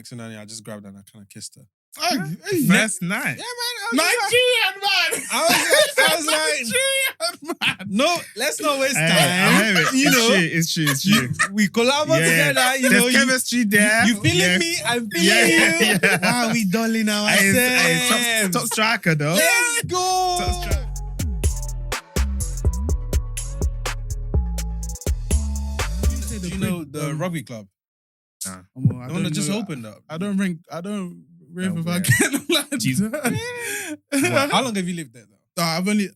Next thing I knew, I just grabbed her and I kind of kissed her. First night. Yeah, man. Nigerian man. I was like, Nigerian man. no, let's not waste time. I hear it. You know, It's true. we collaborate together. You know, There's chemistry there. you feeling me? I'm feeling you. Why are we dulling ourselves? Top striker though. Let's go. Top striker. Do you know the rugby club? Nah. The one that just opened up. I don't rave No if way. I get like Jesus. How long have you lived there though? I've only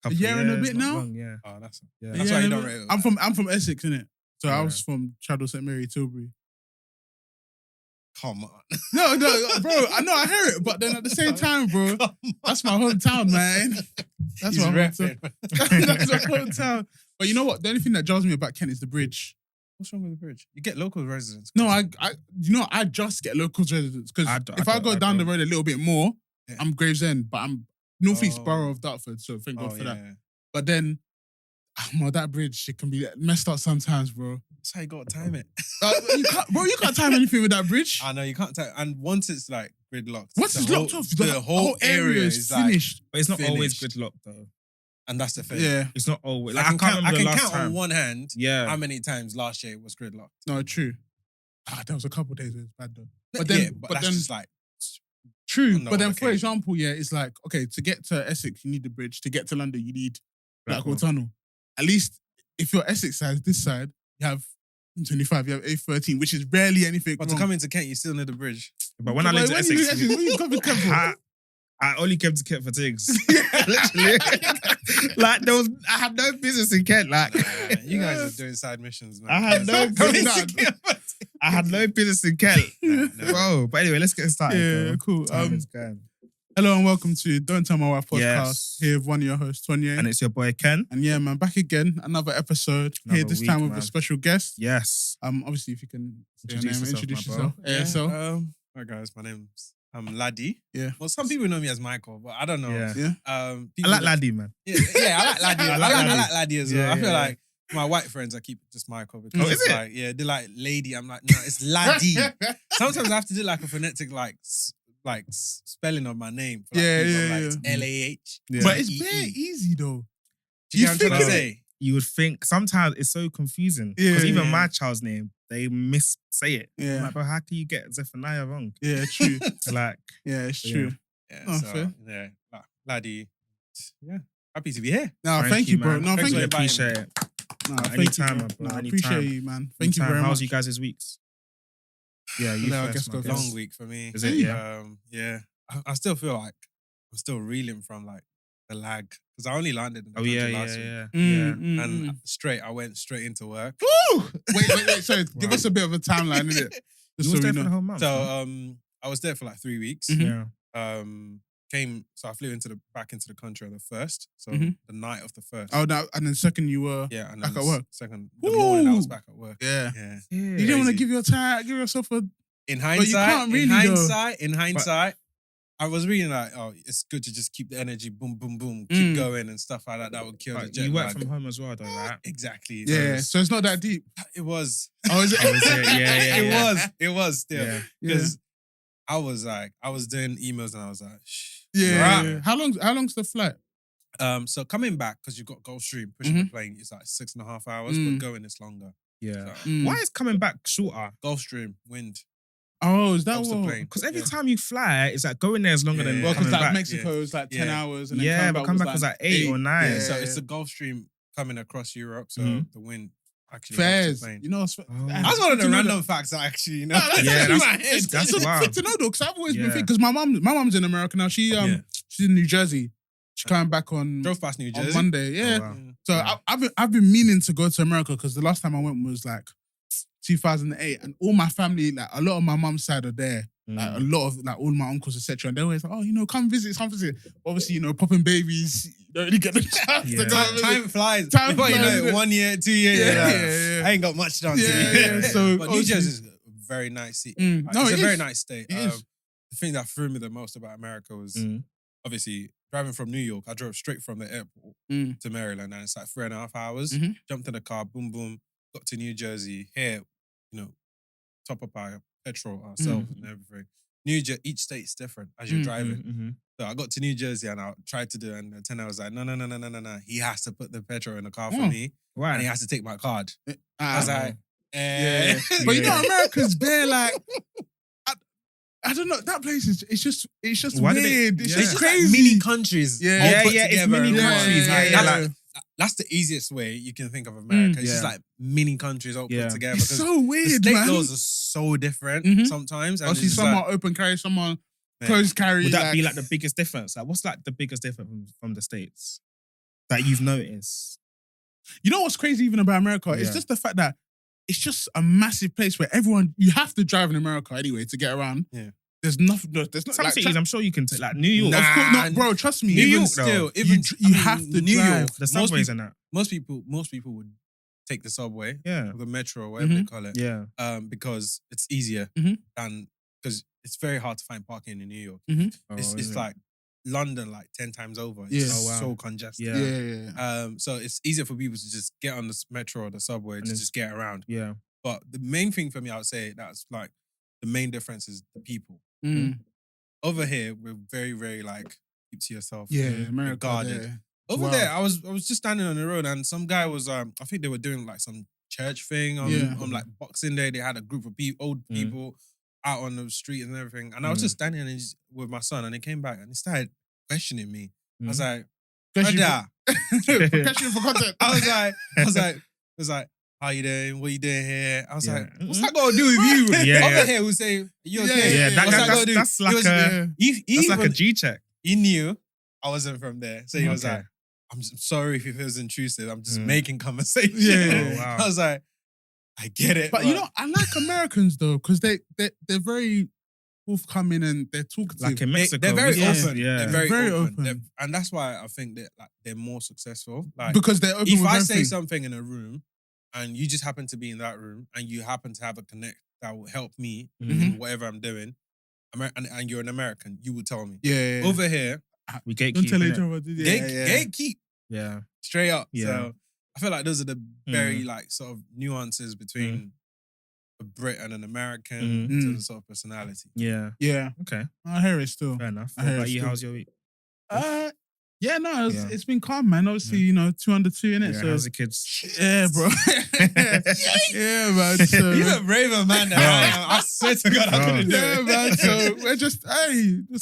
Couple year and a years, bit not now? long, yeah. Oh, that's Yeah. That's why you don't rate it. I'm from Essex, innit? So I Yeah. was from Chadwell St Mary, Tilbury. Come on. No, bro. I know I hear it, but then at the same time, bro, that's my hometown, man. That's He's my repping. hometown. That's my hometown. But you know what? The only thing that jars me about Kent is the bridge. What's wrong with the bridge? You get local residents. No, I just get local residents because if I go down the road a little bit more, Yeah. I'm Gravesend, but I'm Northeast Oh. Borough of Dartford, so thank God for that. Yeah. But then, that bridge, it can be messed up sometimes, bro. That's how you got to time it. You can't time anything with that bridge. I know you can't time. And once it's like gridlocked, Once the it's whole- locked off, the whole area is like, finished. But it's not always Finished. gridlocked though. and that's the thing. Yeah, It's not always. I Like, can count. I can last count time. on one hand Yeah. how many times last year it was gridlocked. no, true. There was a couple of days where it was bad though. But Yeah, then, but that's just like true. on the But then, odd for occasion. example, yeah, it's like okay, to get to Essex, you need the bridge. To get to London, you need Blackwall Blackwall. Tunnel. At least if you're Essex side, this side, you have M25, you have A13, which is barely anything. But to wrong. come into Kent, you still need a bridge. But when I lived in When you Essex, live in Essex, when you come to Kent for? I only came to Kent for things. Literally. Like I had no business in Kent. Like You guys are doing side missions, man. I had no business. I had no business in Kent. No. Bro, but anyway, let's get started. Yeah, bro. cool. Time is going. Hello and welcome to Don't Tell My Wife podcast. Yes. Here with one of your hosts, Tonye. And it's your boy Ken. And yeah, man, back again, another episode. Here Another this week, time with a man. special guest. Yes. Obviously, if you can say your Introduce name, yourself, introduce my yourself. bro. ASL. Hi guys, I'm Ladi. Yeah. Well, some people know me as Michael, but I don't know. Yeah. Yeah. I People like that- Ladi, man. Yeah, I like Ladi. I I like Ladi. like Ladi as well. Yeah, I feel yeah, like my white friends, I keep just Michael because Oh, is it's it? like, yeah, they're like lady. I'm like, no, it's Ladi. Sometimes I have to do like a phonetic spelling of my name. For, like, Yeah, people. yeah, Like, yeah. it's LAH. Yeah. But it's E-E. very easy though. Do you know what I'm trying to think- say? You would think sometimes it's so confusing. Yeah, Because even yeah. my child's name, they say it. I'm Yeah. like, bro, how can you get Zephaniah wrong? Yeah, true. Like, Yeah, it's Yeah. true. Yeah, Oh, so, fair. yeah, Ladi. Yeah, happy to be here. No, thank you, bro. man. No, thank Thanks you. for Really appreciate it. No, thank Anytime, you, man, bro. bro. No, I Anytime. appreciate you, man. Thank you Anytime. very How's much. you guys' weeks? Yeah, you No, I first, guess my go guy. first. Long week for me. Is it? Yeah. Yeah. I still feel like I'm still reeling from like the lag because I only landed in the Oh, country yeah, last week. yeah. And I went straight into work. Woo! Wait. So give Wow. us a bit of a timeline, innit? You Just was so there we for the know. whole month. So man. I was there for like 3 weeks. Mhm. Yeah. So I flew back into the country on the 1st. So Mhm. the night of the 1st. Oh, no, and then second you were. Yeah, and back then at work. second the morning I was Woo! back at work. Yeah. Yeah. You didn't want to Crazy. give yourself a. In you hindsight, can't really, though. in hindsight, I was really like, oh, it's good to just keep the energy, boom, boom, boom, keep going and stuff like that. That would kill the But jet you work lag. from home as well, though, right? Exactly. Yeah, so it's not that deep. It was. Oh, is it? Oh, is it? Yeah. It was still. Yeah. Because I was doing emails and I was like, shh. Yeah. Right. How long's the flight? So coming back, because you've got Gulfstream, pushing the plane, it's like 6.5 hours, Mm. but going it's longer. Yeah. So, Mm. Why is coming back shorter? Gulfstream, wind. Oh, is that Helps the what? plane. Because every Yeah. time you fly, it's like going there is longer than Yeah. Well, because coming like back. Mexico is like 10 Yeah. hours, and then Yeah, but come back was like 8 or 9. Yeah, Yeah. so it's the Gulfstream coming across Europe, so Mhm. the wind actually helps Fairs. the plane. You know, Oh. That's one of the random facts I actually, you know. No, that's Yeah, actually that's- my head. that's It's wild. good to know though, because I've always been Yeah. thinking, because my mom's in America now. She's in New Jersey. She's coming back on Drove past New Jersey. on Monday. Yeah. wow. Yeah. So Yeah. I've been meaning to go to America because the last time I went was like 2008, and all my family, like a lot of my mum's side are there. Like a lot of like all my uncles, etc. And they're always like, oh, come visit. Obviously, popping babies, you don't really get the chance Yeah. to go visit. Time flies. Time Before you know flies, it, innit? 1 year, 2 years. Yeah, you're like, yeah. I ain't got much done. Yeah. So but New obviously- Jersey is a very nice city. No, it's it a very is. nice state. It is. The thing that threw me the most about America was obviously driving from New York. I drove straight from the airport to Maryland, and it's like 3.5 hours. Mhm. Jumped in the car, boom, boom, got to New Jersey. Here, top up our petrol ourselves and everything. Each state's different as you're driving. So I got to New Jersey and I tried to do it, and the tenant was like, no. He has to put the petrol in the car for me. Right. And he has to take my card. I was like, yeah. But you know, America's bare like, I don't know. That place is it's just weird. It's just crazy. Like mini countries. It's mini countries. That's the easiest way you can think of America. It's just like mini countries all put together. It's so weird, the man. state laws are so different sometimes. I see some are open carry, some are closed carry. Would that be like the biggest difference? Like, what's like the biggest difference from the States that you've noticed? You know what's crazy even about America? It's just the fact that it's just a massive place where you have to drive in America anyway to get around. Yeah. There's nothing. There's not some like cities. I'm sure you can take like New York. Of course not, bro. Trust me. New York, you have to New drive. York. The subways and that. Most people would take the subway, or the metro, or whatever they call it, because it's easier than because it's very hard to find parking in New York. It's like London, like 10 times over. It's so congested. So it's easier for people to just get on the metro or the subway to just get around. Yeah. But the main thing for me, I would say that's like the main difference is the people. Over here, we're very, very like keep to yourself. Yeah, America guarded. there. Over there, I was just standing on the road and some guy was I think they were doing like some church thing on like Boxing Day. They had a group of old people out on the street and everything. And I was just standing with my son and he came back and he started questioning me. I was like, Brother. Questioning for content. I was like, how you doing? What you doing here? I was like, what's that got to do with you? Over here, we'll say, you okay? That's like a G check. He knew I wasn't from there. So he was like, I'm sorry if it feels intrusive. I'm just making conversation. Yeah. Oh, wow. I was like, I get it. But you know, I like Americans though, because they're very forthcoming and they're talkative. Like in Mexico. They're very open. Yeah. They're very open. And that's why I think that like they're more successful. Like, because they're open if with I everything. say something in a room and you just happen to be in that room and you happen to have a connect that will help me in whatever I'm doing, and you're an American, you will tell me. Yeah. Over here, we gatekeep. Don't tell each other. Gatekeep. Yeah. Straight up. Yeah. So I feel like those are the very like sort of nuances between a Brit and an American in terms of sort of personality. Yeah. Yeah. Okay. I hear it still. Fair enough. What about you? How's your week? Yeah, no, it's been calm, man. Obviously, you know, 2 under 2 in it. Yeah, so how's the kids? Yeah, bro. Yeah, man. So, You're a braver man than I am. I swear to God, I couldn't do it. Yeah, man. So we're just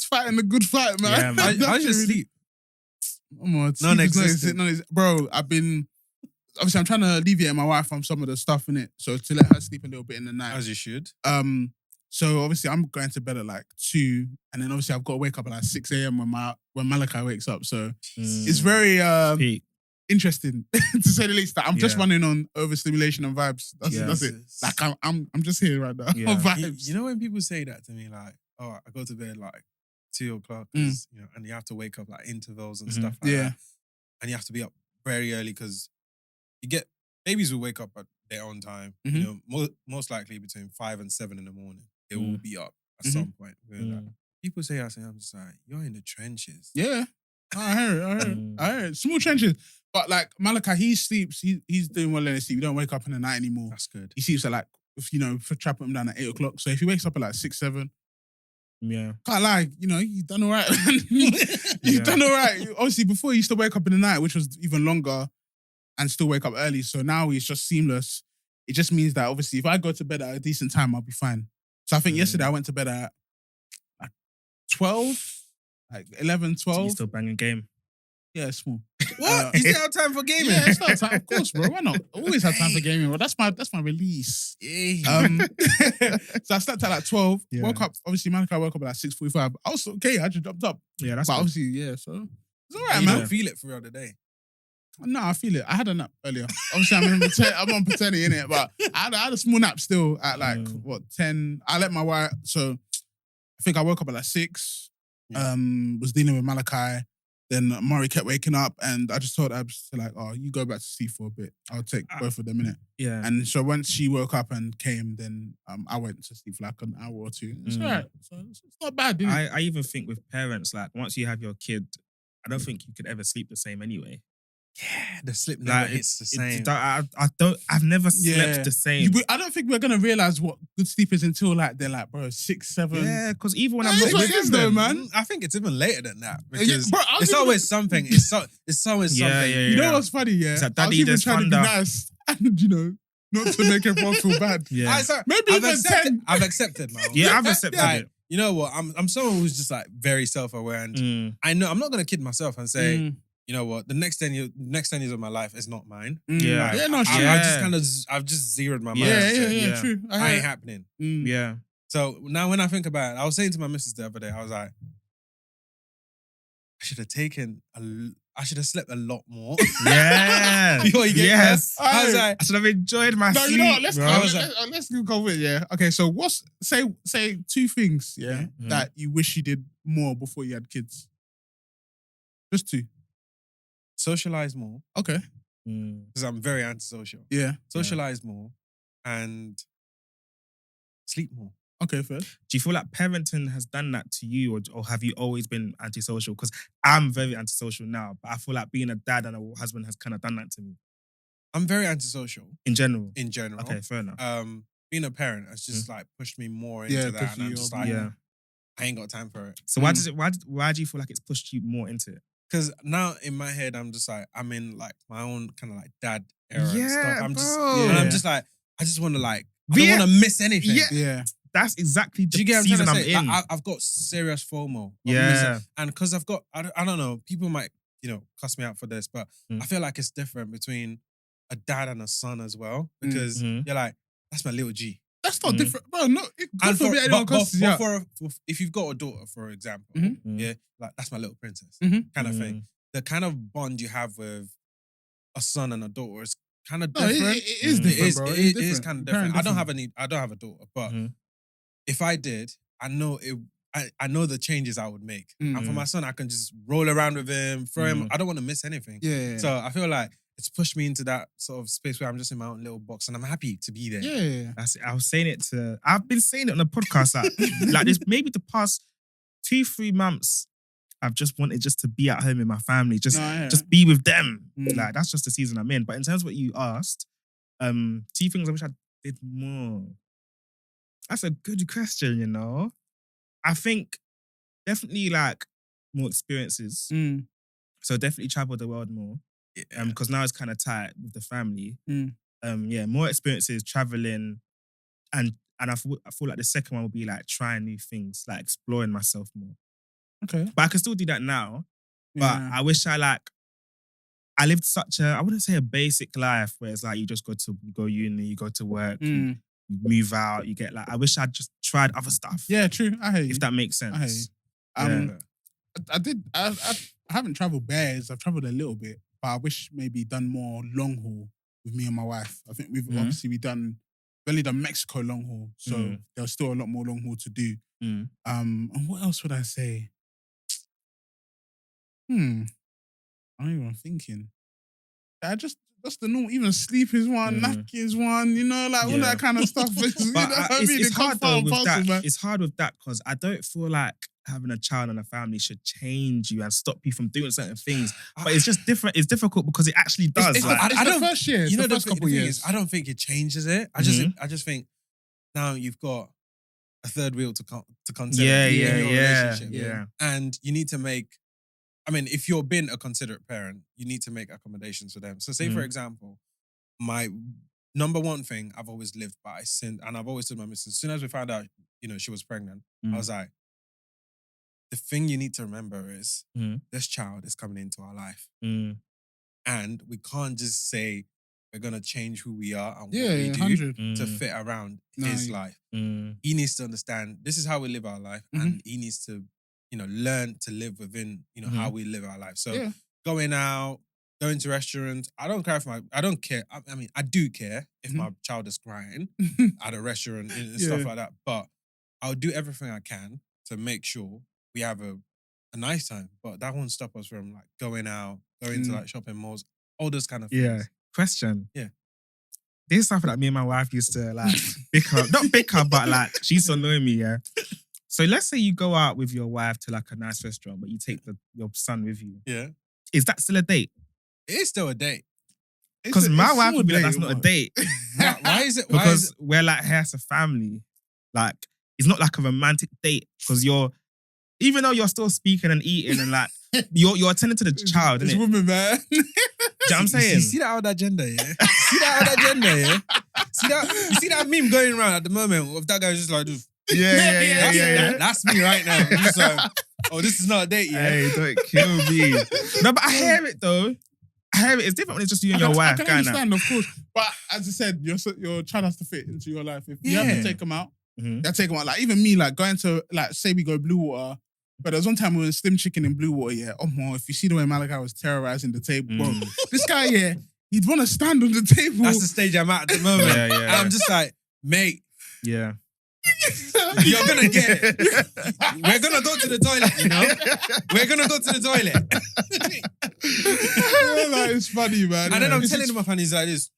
fighting a good fight, man. Yeah, man. How's your sleep? Non-existent. Bro, obviously I'm trying to alleviate my wife from some of the stuff in it. So to let her sleep a little bit in the night. As you should. So obviously I'm going to bed at like 2, and then obviously I've got to wake up at like 6 a.m. when Malachi wakes up. So it's very interesting to say the least. That I'm just running on overstimulation and vibes. That's it. Like I'm just here right now on vibes. You know when people say that to me, like, oh, I go to bed like 2 o'clock, you know, and you have to wake up like intervals and stuff like that, and you have to be up very early because babies will wake up at their own time. You know, most likely between 5 and 7 in the morning. They will be up at some point. People say, I'm just like, you're in the trenches. Yeah. I hear it. Small trenches. But like Malachi, he sleeps, he's doing well in his sleep. He don't wake up in the night anymore. That's good. He sleeps at like, for trapping him down at 8 o'clock. So if he wakes up at like 6, 7, yeah. Can't lie, you know, you've done all right. You've done all right. Obviously, before he used to wake up in the night, which was even longer, and still wake up early. So now it's just seamless. It just means that obviously if I go to bed at a decent time, I'll be fine. So I think yesterday I went to bed at like 12, like 11, 12. So you still banging game? Yeah, small. What? You still have time for gaming? Yeah, it's not time. Of course, bro. Why not? I always have time for gaming, bro. That's my release. So I slept at like 12. Yeah. Woke up. Obviously, Malachi woke up at like 6:45. I was okay. I just jumped up. Yeah, that's but good. obviously, yeah. So it's all right, You man. don't feel it throughout the day. No, I feel it. I had a nap earlier. Obviously, I'm on paternity in it, but I had a small nap still at like 10. I let my wife. So I think I woke up at like 6. Was dealing with Malachi. Then Murray kept waking up, and I just told Abs to like, oh, you go back to sleep for a bit. I'll take both of them in it. Yeah. And so once she woke up and came, then I went to sleep for like an hour or 2. It's all right. So it's not bad, didn't it? I even think with parents, like once you have your kid, I don't think you could ever sleep the same anyway. Yeah, the slip never hits the same. I've never slept the same. I don't think we're gonna realize what good sleep is until like they're like, bro, 6, 7. Yeah, because even when I'm not what with it is them, though, man. I think it's even later than that because bro, it's always something. It's always something. You know what's funny? Yeah, It's like, I was Daddy, even there's trying to be thunder. nice and not to make everyone feel bad. Yeah. Maybe even 10. I've accepted, man. Yeah, I've accepted Like, it. you know what? I'm someone who's just like very self-aware, and I know I'm not gonna kid myself and say, you know what, the next 10 years of my life is not mine. Yeah. Like, Yeah, no, I've just zeroed my mind. Yeah, true. I ain't happening. Yeah. So now when I think about it, I was saying to my missus the other day, I was like, I should have slept a lot more. Yeah. Before you get yes. I was like, I should have enjoyed my No, sleep. you know what? Let's Let's go with it. Yeah. Okay. So say 2 things. Yeah, that you wish you did more before you had kids. Just 2. socialize more Okay. because I'm very antisocial. Yeah. Socialize more and sleep more. Okay, fair. Do you feel like parenting has done that to you, or have you always been antisocial? Because I'm very antisocial now, but I feel like being a dad and a husband has kind of done that to me. I'm very antisocial In general. Okay, fair enough. Being a parent has just like pushed me more into that, and I'm just like, I ain't got time for it. So why do you feel like it's pushed you more into it? Because now in my head, I'm just like, I'm in like my own kind of like dad era and stuff. I'm just like, I just want to like, I don't want to miss anything. Yeah. That's exactly Do the you get what season I'm I'm trying to say? in. Like, I've got serious FOMO. of Yeah. missing- And because I've got, I don't know, people might, cuss me out for this, but I feel like it's different between a dad and a son as well. Because you're like, that's my little G. That's not different, bro. No, And for anyone cusses you out. if you've got a daughter, for example, yeah, like that's my little princess kind of thing. The kind of bond you have with a son and a daughter is kind of different. It is different, bro. It is kind of different. I don't have a daughter, but if I did, I know it. I know the changes I would make. And for my son, I can just roll around with him, throw him. I don't want to miss anything. Yeah. So I feel like it's pushed me into that sort of space where I'm just in my own little box and I'm happy to be there. Yeah. That's it. I've been saying it on the podcast like this, maybe the past 2-3 months, I've just wanted to be at home with my family, just be with them. Like that's just the season I'm in. But in terms of what you asked, 2 things I wish I did more. That's a good question, I think definitely like more experiences. So definitely travel the world more. Because now it's kind of tight with the family. More experiences, traveling, and I feel like the second one will be like trying new things, like exploring myself more. Okay. But I can still do that now. But I wish I lived such I wouldn't say a basic life where it's like you just go uni, you go to work, you move out, you get I wish I'd just tried other stuff. Yeah, true. I hear you. If that makes sense. I hear you. I haven't traveled bears. I've traveled a little bit, but I wish maybe done more long haul with me and my wife. I think we've only done Mexico long haul, so there's still a lot more long haul to do. And what else would I say? I don't even I'm thinking. That's the normal. Even sleep is one, knack is one. All that kind of stuff. It's hard though with that. Man. It's hard with that because I don't feel like having a child and a family should change you and stop you from doing certain things. But it's just different. It's difficult because it actually does. It's the first year. The first couple of years. I don't think it changes it. I just think now you've got a third wheel to consider. Yeah. And you need to make. I mean, if you're being a considerate parent, you need to make accommodations for them. So say, for example, my number one thing I've always lived by, and I've always told my missus, as soon as we found out, she was pregnant, I was like, the thing you need to remember is this child is coming into our life. And we can't just say we're going to change who we are and what we do 100. to fit around his life. He needs to understand this is how we live our life and he needs to learn to live within, how we live our life. So going out, going to restaurants, I don't care. I mean, I do care if my child is crying at a restaurant and stuff like that. But I'll do everything I can to make sure we have a nice time. But that won't stop us from like going out, going to like shopping malls, all those kind of things. Yeah. Question. Yeah. This is something that me and my wife used to like bicker. Not bicker, but like she used to annoy me, yeah. So let's say you go out with your wife to like a nice restaurant, but you take your son with you. Yeah. Is that still a date? It is still a date. Because my wife would be like, that's not a date. Why is it? Because we're like here as a family. Like, it's not like a romantic date. Because even though you're still speaking and eating and like, you're attending to the child, It's innit? women, man. Do you know what I'm saying? You see that out that gender, yeah? See that meme going around at the moment of that guy just like, Yeah. That's me right now. I'm just like, oh, this is not a date, yeah? Hey, don't kill me. No, but I hear it though. It's different when it's just you and your wife. I can understand, of course. But as I said, your child has to fit into your life. If you have to take them out, you have to take them out. Like even me, like going to, like say we go Blue Water, but there was one time we were Slim Chicken in Blue Water, yeah. Oh man, if you see the way Malachi was terrorizing the table, bro. This guy, yeah, he'd want to stand on the table. That's the stage I'm at the moment. Yeah. I'm just like, mate. Yeah. You're gonna get it. We're gonna go to the toilet, you know? We're gonna go to the toilet. Like, it's funny, man. And then I'm telling him off and he's like this.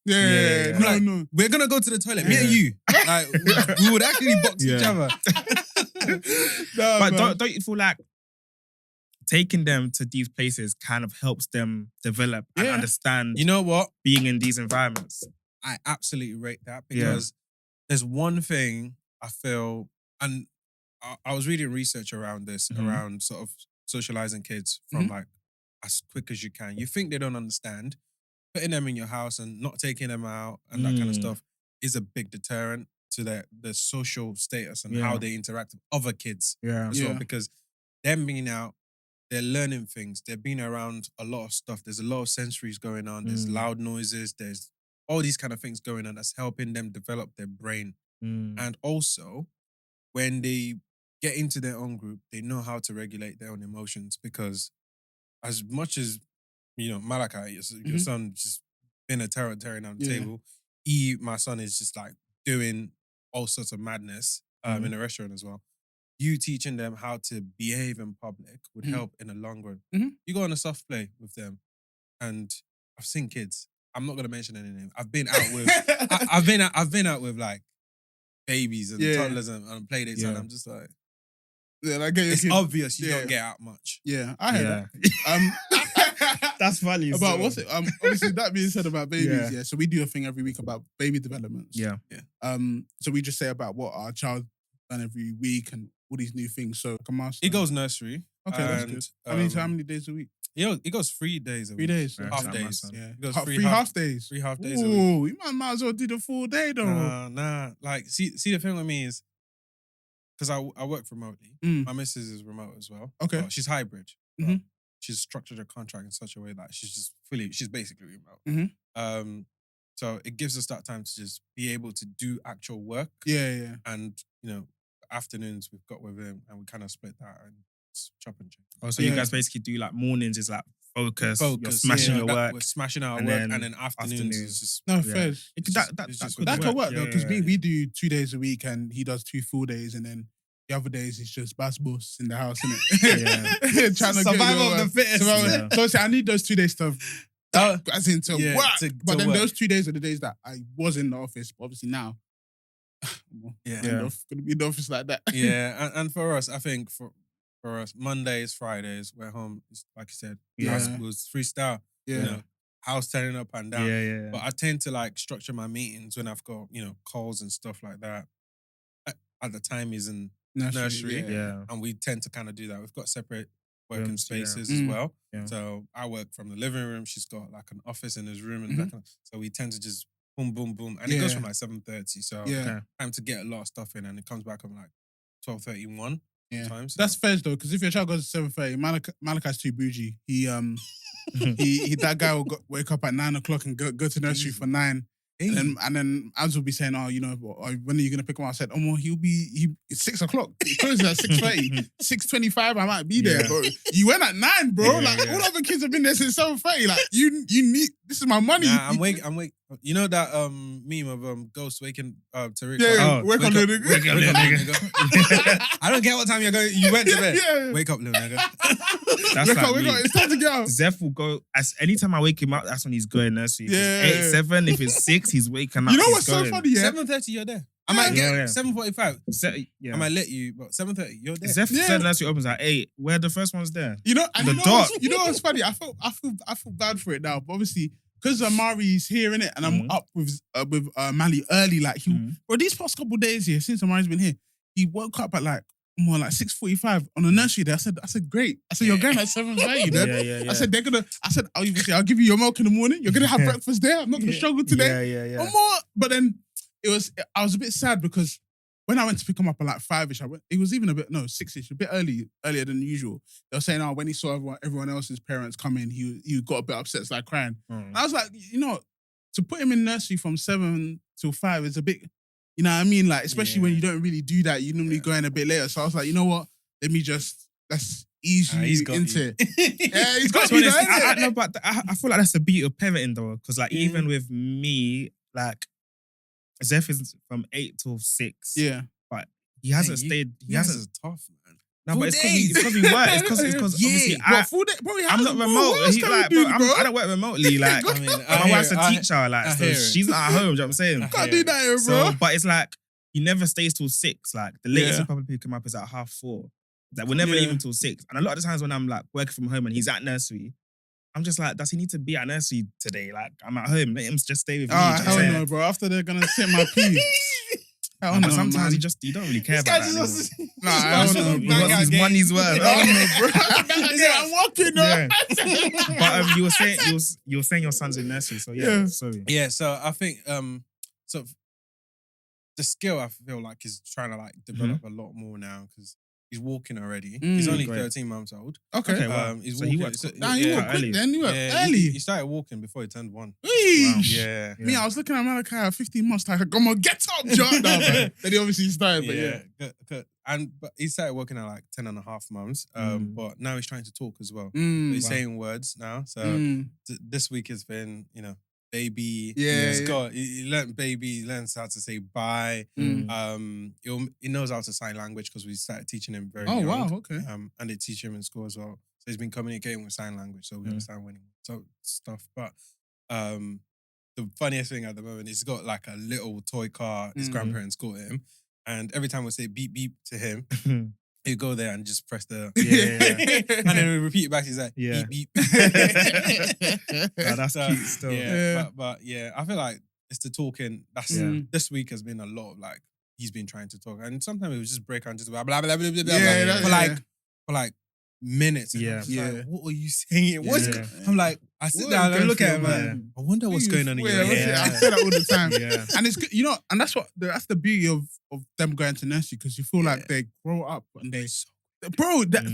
Yeah. No. We're gonna go to the toilet, me and you. Like, we would actually box each other. No, but don't you feel like taking them to these places kind of helps them develop and understand, you know what, being in these environments? I absolutely rate that because there's one thing I feel, and I was reading research around this, around sort of socializing kids from like as quick as you can. You think they don't understand. Putting them in your house and not taking them out and that kind of stuff is a big deterrent to their social status and how they interact with other kids as well. Because them being out, they're learning things. They're being around a lot of stuff. There's a lot of sensories going on. There's loud noises. There's all these kind of things going on that's helping them develop their brain. And also, when they get into their own group, they know how to regulate their own emotions because as much as, you know, Malachi, your son, just been a terror tearing down the table. My son, is just like doing all sorts of madness in a restaurant as well. You teaching them how to behave in public would help in the long run. You go on a soft play with them, and I've seen kids. I'm not gonna mention any name. I've been out with, I've been out with like babies and toddlers and play dates, and I'm just like, it's obvious you don't get out much. Yeah, I heard that. That's funny. About what's it? Obviously, that being said about babies, so we do a thing every week about baby developments. Yeah. So we just say about what our child done every week and all these new things. So come on. He goes nursery. Okay, that's good. How many days a week? He goes 3 days a week. 3 days. Half days. Yeah. He goes three half days. 3 half days a week. Ooh, you might as well do the full day though. Nah. Like, see the thing with me is, because I work remotely. My missus is remote as well. Okay. Well, she's hybrid. She's structured her contract in such a way that she's basically remote. So it gives us that time to just be able to do actual work. Yeah. And, you know, afternoons we've got with him and we kind of split that and chop and change. Oh, so you guys basically do like mornings is like focus. You're smashing your work. We're smashing our work, and then afternoons is just fair. That could work though, because we do 2 days a week and he does 2 full days, and then the other days it's just bass boss in the house, innit? Trying to survival of the fittest. So I need those 2 days to as in to work. But then those 2 days are the days that I was in the office. But obviously now, gonna be in the office like that. Yeah, and for us, I think for us, Mondays, Fridays, we're home. Like you said, it was freestyle. You know, house turning up and down. But I tend to like structure my meetings when I've got, you know, calls and stuff like that. At the time is in nursery. And we tend to kind of do that. We've got separate working spaces as well. So I work from the living room. She's got like an office in his room, and that kind of, so we tend to just boom, boom, boom, and it goes from like 7:30. So time to get a lot of stuff in, and it comes back on like 12:31. Times. That's fair though, because if your child goes to 7:30, Malachi's too bougie. He that guy will wake up at 9 o'clock and go to nursery for 9. And then Abs will be saying, oh, you know, when are you going to pick him up? I said, oh, well, it's 6 o'clock. It closes at 6:30. 6:25, I might be there, bro. You went at 9, bro. All other kids have been there since 7:30. Like, you need, this is my money. Nah, I'm wake. You know that meme of Ghost waking Tariq? Wake up, little nigga. I don't care what time you went to bed. Wake up, little nigga. Wake up. It's time to get out. Zeph will go, anytime I wake him up, that's when he's going nursery. If it's 8, 7, if it's 6, he's waking up. You know what's so funny, 7:30, you're there. I might get Yeah. 7:45. Yeah. I might let you, but 7:30, you're there. Zeph said nursery opens at 8. Where the first one's there? You know, and The you know dark. what's, you know what's funny? I feel bad for it now, but obviously because Amari's here in it, and I'm up with Mali early. Like bro, these past couple of days here since Amari's been here, he woke up at like more like 6:45 on the nursery day. I said, great. I said, you're going at 7:30. Yeah. I said, I'll give you your milk in the morning. You're gonna have breakfast there. I'm not gonna struggle today. Yeah. Or more. But then I was a bit sad because when I went to pick him up at like 5-ish, it was even 6-ish, a bit earlier than usual. They were saying, when he saw everyone else's parents come in, he got a bit upset, started crying. And I was like, to put him in nursery from 7 till 5 is a bit, you know what I mean? Like, especially when you don't really do that, you normally go in a bit later. So I was like, you know what? Let's ease you into it. Yeah, he's got you. I know, but I feel like that's the beauty of parenting though, because like even with me, like Zeph is from 8 till 6. Yeah. But he hasn't stayed. He hasn't. Is tough, man. No, but it's because we work. It's because obviously I'm not remote. He's like, bro, I don't work remotely. Like, my wife's a teacher. Like, so she's not at home. Do you know what I'm saying? Can't do that here, bro. So, but it's like he never stays till 6. Like the latest we probably pick him up is at 4:30. Like we're never leaving till 6. And a lot of the times when I'm like working from home and he's at nursery, I'm just like, does he need to be at nursery today? Like, I'm at home. Let him just stay with me. Oh, hell no, bro. After they're gonna sit my pee. But sometimes you don't really care about that anymore. I don't know. He wants his money's worth. I don't know, bro. I'm walking now. But you were saying your son's in nursery, so sorry. Yeah, so I think so the skill I feel like is trying to like develop a lot more now because he's walking already. He's only 13 months old. Okay. He's so walking. he worked he worked quick then. He worked early. He started walking before he turned 1. Wow. Yeah. Me, I was looking at Malachi at 15 months, like, come on, get up, John. No, man. Then he obviously started, but Good. But he started working at like 10 and a half months. But now he's trying to talk as well. So he's saying words now. So this week has been, baby. He learned baby. He learns how to say bye. He knows how to sign language because we started teaching him very young. Wow, okay. And they teach him in school as well. So he's been communicating with sign language, so we understand when stuff. But the funniest thing at the moment is he's got like a little toy car his grandparents got him, and every time we say beep beep to him, he'd go there and just press the and then we repeat it back. He's like beep beep. That's cute still. But I feel like it's the talking. This week has been a lot of like he's been trying to talk, and sometimes it was just break out and just blah blah blah blah blah for like minutes. And I'm just like, what are you saying? I'm like, I sit down and look at him. Like, I wonder what's going on in your head. I say that all the time. And it's good, and that's the beauty of them going to nursery because you feel like they grow up and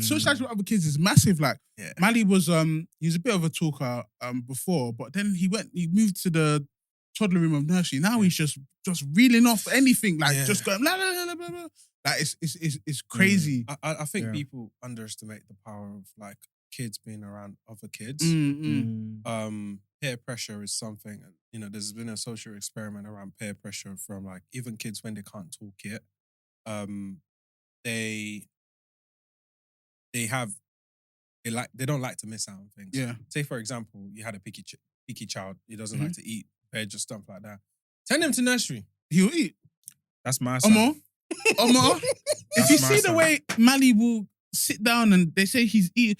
socializing with other kids is massive. Like Mali was he was a bit of a talker before, but then he moved to the toddler room of nursery. Now he's just reeling off anything, like just going blah blah blah blah blah. Like it's crazy. I think people underestimate the power of like kids being around other kids. Peer pressure is something, there's been a social experiment around peer pressure from like even kids when they can't talk yet. They don't like to miss out on things. Yeah. Say for example, you had a picky child. He doesn't like to eat veg or stuff like that. Send him to nursery. He'll eat. That's my son. Omar, if you see the way Mali will sit down and they say he's eating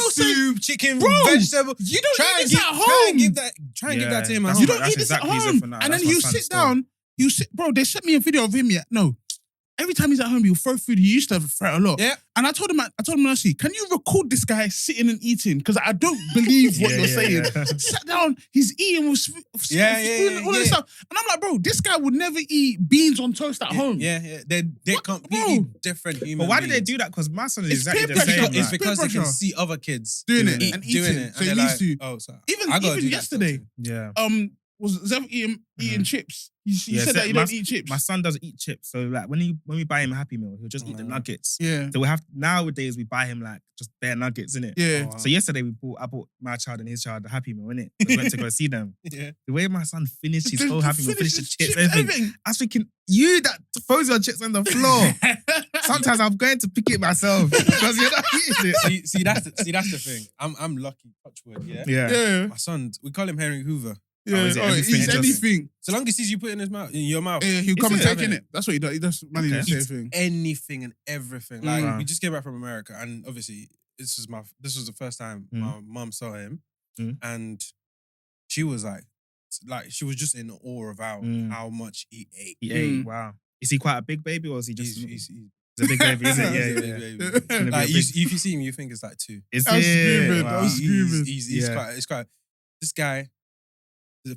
soup, chicken, vegetable. You don't eat this at home. Try and give that to him at home. You don't eat this at home. And then he'll sit down. Bro, they sent me a video of him yet. No. Every time he's at home, he'll throw food. He used to throw a lot. Yeah. And I told him, honestly, can you record this guy sitting and eating? Because I don't believe what you're saying. Sat down, he's eating with spoon and all this stuff. And I'm like, bro, this guy would never eat beans on toast at home. Yeah. They're completely different human But why beings. did they do that? Because my son is exactly the same. It's because they can see other kids doing it and eating. So he needs to. Oh, sorry. Even yesterday. Yeah. Was Zeph eating chips? You said that you don't eat chips. My son doesn't eat chips, so like when we buy him a Happy Meal, he'll just eat the nuggets. Yeah. So nowadays we buy him like just bare nuggets, innit? Yeah. So yesterday I bought my child and his child a Happy Meal, innit? We went to go see them. Yeah. The way my son finished his whole Happy Meal, finished the chips, everything. I was thinking, you that throws your chips on the floor. Sometimes I'm going to pick it myself because you're not eating it. See, that's the thing. I'm lucky. Touch wood. Yeah. Yeah. My son, we call him Henry Hoover. Yeah, is it oh, everything eats just- anything. So long as he sees you put it in his mouth, in your mouth. Yeah, he'll come and it? take in it. That's what he does. He does money the same Eats thing. anything and everything. Like Wow. we just came back from America, and obviously this was the first time my mum saw him, and she was like she was just in awe about how much he ate. He ate. Wow. Is he quite a big baby or is he just? He's He's a big baby, is it? he's a Yeah, big yeah. baby. It's gonna be Like a big- if you see him, you think it's like 2. Is I was it? screaming, Wow. I was screaming. He's Yeah. quite. This guy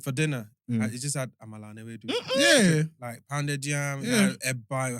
for dinner, Mm. he just had amala and ewedu. Yeah. Like pounded jam, Yeah.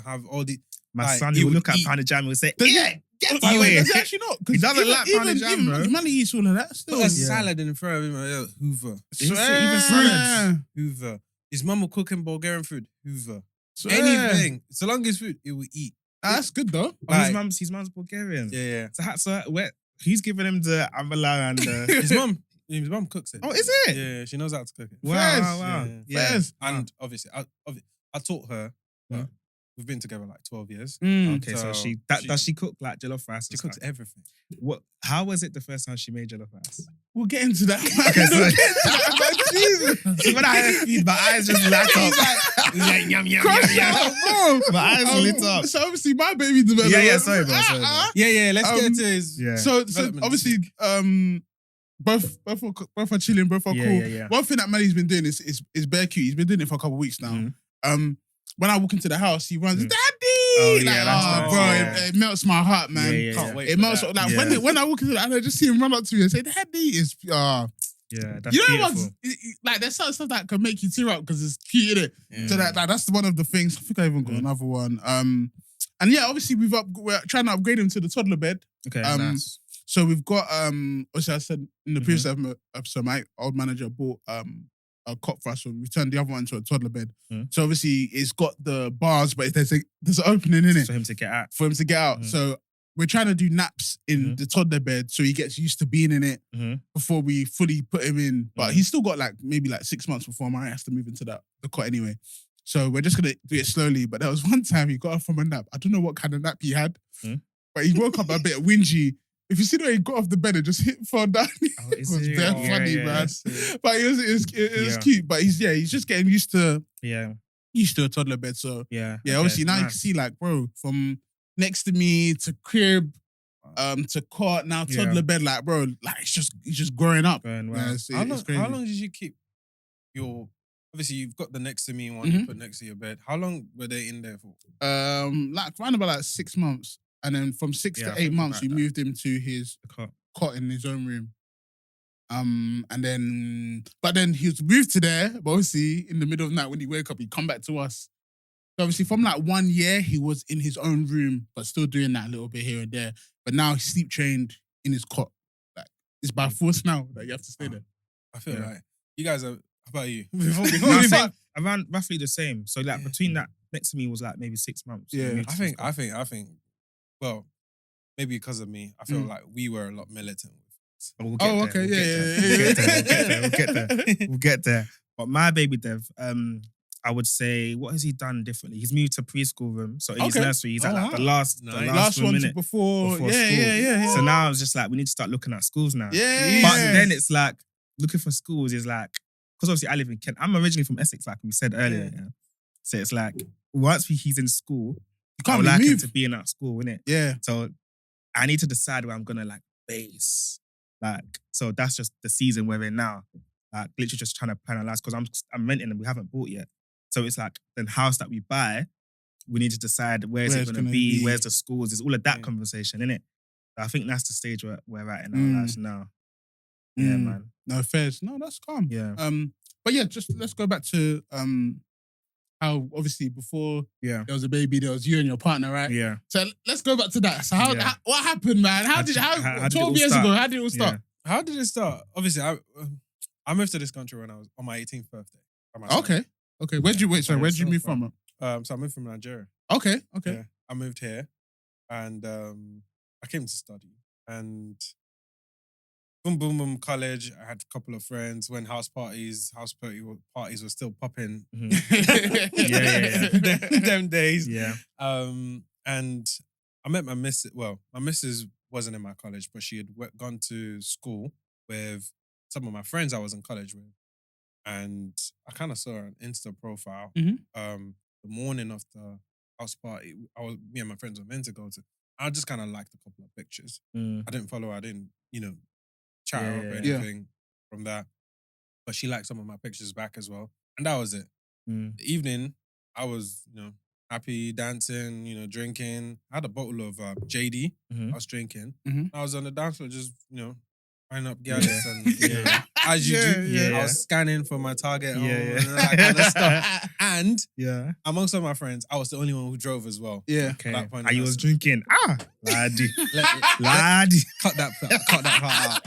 have all the. My Like, son, he he would would look at eat- pounded jam and would say, Does he- "Yeah, get By the way, away." does he actually not? 'Cause He doesn't like pounded jam, bro. Manny eats all of that still. Put a salad in front of him, Hoover. Even Swear. salads. Hoover. His mum will cook him Bulgarian food. Hoover. Swear. Anything. So long as food, he will eat. That's good though. Oh, his Like- mum's Bulgarian. Yeah. So where he's giving him the amala and the. His mum cooks it. Oh, is it? Yeah, she knows how to cook it. Wow, Fairs. wow. Yeah. Fairs. And obviously, I taught her. We've been together like 12 years. Okay, so So does she cook like jollof rice? She and cooks stuff? everything. What? How was it the first time she made jollof rice? We'll get into that. Okay, so- We'll get into that, Jesus. See, when I heard feed, my eyes just lit up. It's like yum yum Crush yum that, yum. bro. My eyes lit up. So obviously my baby developed. Yeah, sorry, bro, sorry, bro. Yeah. Let's get Um, to his. Yeah. So Development obviously, both are chilling, both are cool. Yeah. One thing that Manny's been doing is bare cute. He's been doing it for a couple of weeks now. When I walk into the house, he runs, "Daddy!" Oh, yeah, that's nice. bro, Yeah. it melts my heart, man. Yeah. Can't wait. It for melts that. like Yeah. when I walk into the, and I just see him run up to me and say, "Daddy!" Is Yeah, that's you know beautiful. what's like there's certain stuff that can make you tear up because it's cute, innit? Yeah. So that's one of the things. I think I even got another one. And yeah, obviously we're trying to upgrade him to the toddler bed. Okay, nice. So we've got obviously I said in the previous episode, my old manager bought a cot for us, so we turned the other one into a toddler bed. So obviously it's got the bars, but there's an opening in it For him to get out. for him to get out. So we're trying to do naps in the toddler bed so he gets used to being in it before we fully put him in. But he's still got maybe 6 months before Mariah has to move into the cot anyway. So we're just gonna do it slowly. But there was one time he got up from a nap. I don't know what kind of nap he had, but he woke up a bit whingy. If you see the way he got off the bed and just fell down, Oh, it is was it? very Yeah, funny, yeah, man. yeah. But it was cute. But he's just getting used to a toddler bed. So Yeah. yeah, Okay, obviously now you nice. can see bro, from next to me to crib, to cot, now toddler bed, bro, he's just growing up. Wow. Yeah, it's How crazy. long did you keep your? Obviously, you've got the next to me one you put next to your bed. How long were they in there for? Around about 6 months, and then from 6 Yeah, to I 8 think months, about we that. moved him to his The cot. cot in his own room. And then, but then he was moved to there. But obviously, in the middle of the night when he woke up, he'd come back to us. So obviously, from 1 year, he was in his own room, but still doing that a little bit here and there. But now he's sleep trained in his cot. It's by force now that you have to stay there. I feel Yeah. like you guys are. How about you? No, we same. Around roughly the same. So between that next to me was maybe 6 months. Yeah. We moved to his cot. I think. Well, maybe because of me, I feel like we were a lot militant. But we'll get there. Okay, We'll get there. We'll get there. But my baby Dev, I would say, what has he done differently? He's moved to preschool room. So in his Okay. nursery, he's at wow. the last Last one minute before before yeah, school. yeah. So now I was just we need to start looking at schools now. Yeah. But then it's looking for schools is because obviously I live in Kent. I'm originally from Essex, like we said earlier. Yeah. So it's once he's in school, you I can't would really like him move. to be in that school, innit? Yeah. So I need to decide where I'm gonna base. So that's just the season we're in now. Literally just trying to plan our lives because I'm renting and we haven't bought yet. So it's the house that we buy, we need to decide where's it gonna be, where's the schools, there's all of that conversation, innit? I think that's the stage where we're at in our lives now. Yeah, man. No, fairs. No, that's calm. Yeah. But yeah, just let's go back to how obviously before there was a baby, there was you and your partner, right? Yeah. So let's go back to that. So Yeah. what happened, man? How did it 12 all years start? ago, how did it all start? How did it start? Obviously, I moved to this country when I was on my 18th birthday. by myself. Okay. Where'd you move from? So I moved from Nigeria. Okay. Yeah, I moved here, and I came to study. And boom, college. I had a couple of friends. When house parties were still popping. Yeah. Them days. Yeah. And I met my missus. Well, my missus wasn't in my college, but she had gone to school with some of my friends I was in college with. and I kind of saw her on Insta profile. The morning of the house party, me and my friends were meant to go to. I just kind of liked a couple of pictures. I didn't follow her. I didn't, chat her up or anything from that. But she liked some of my pictures back as well. And that was it. The evening, I was, happy, dancing, drinking. I had a bottle of JD. I was drinking. I was on the dance floor just, lining up girls and as you do, I was scanning for my target home and that kind of stuff. And amongst all my friends, I was the only one who drove as well. Yeah. Okay. And you was drinking. Ladi. Ladi. Cut that part out. Cut that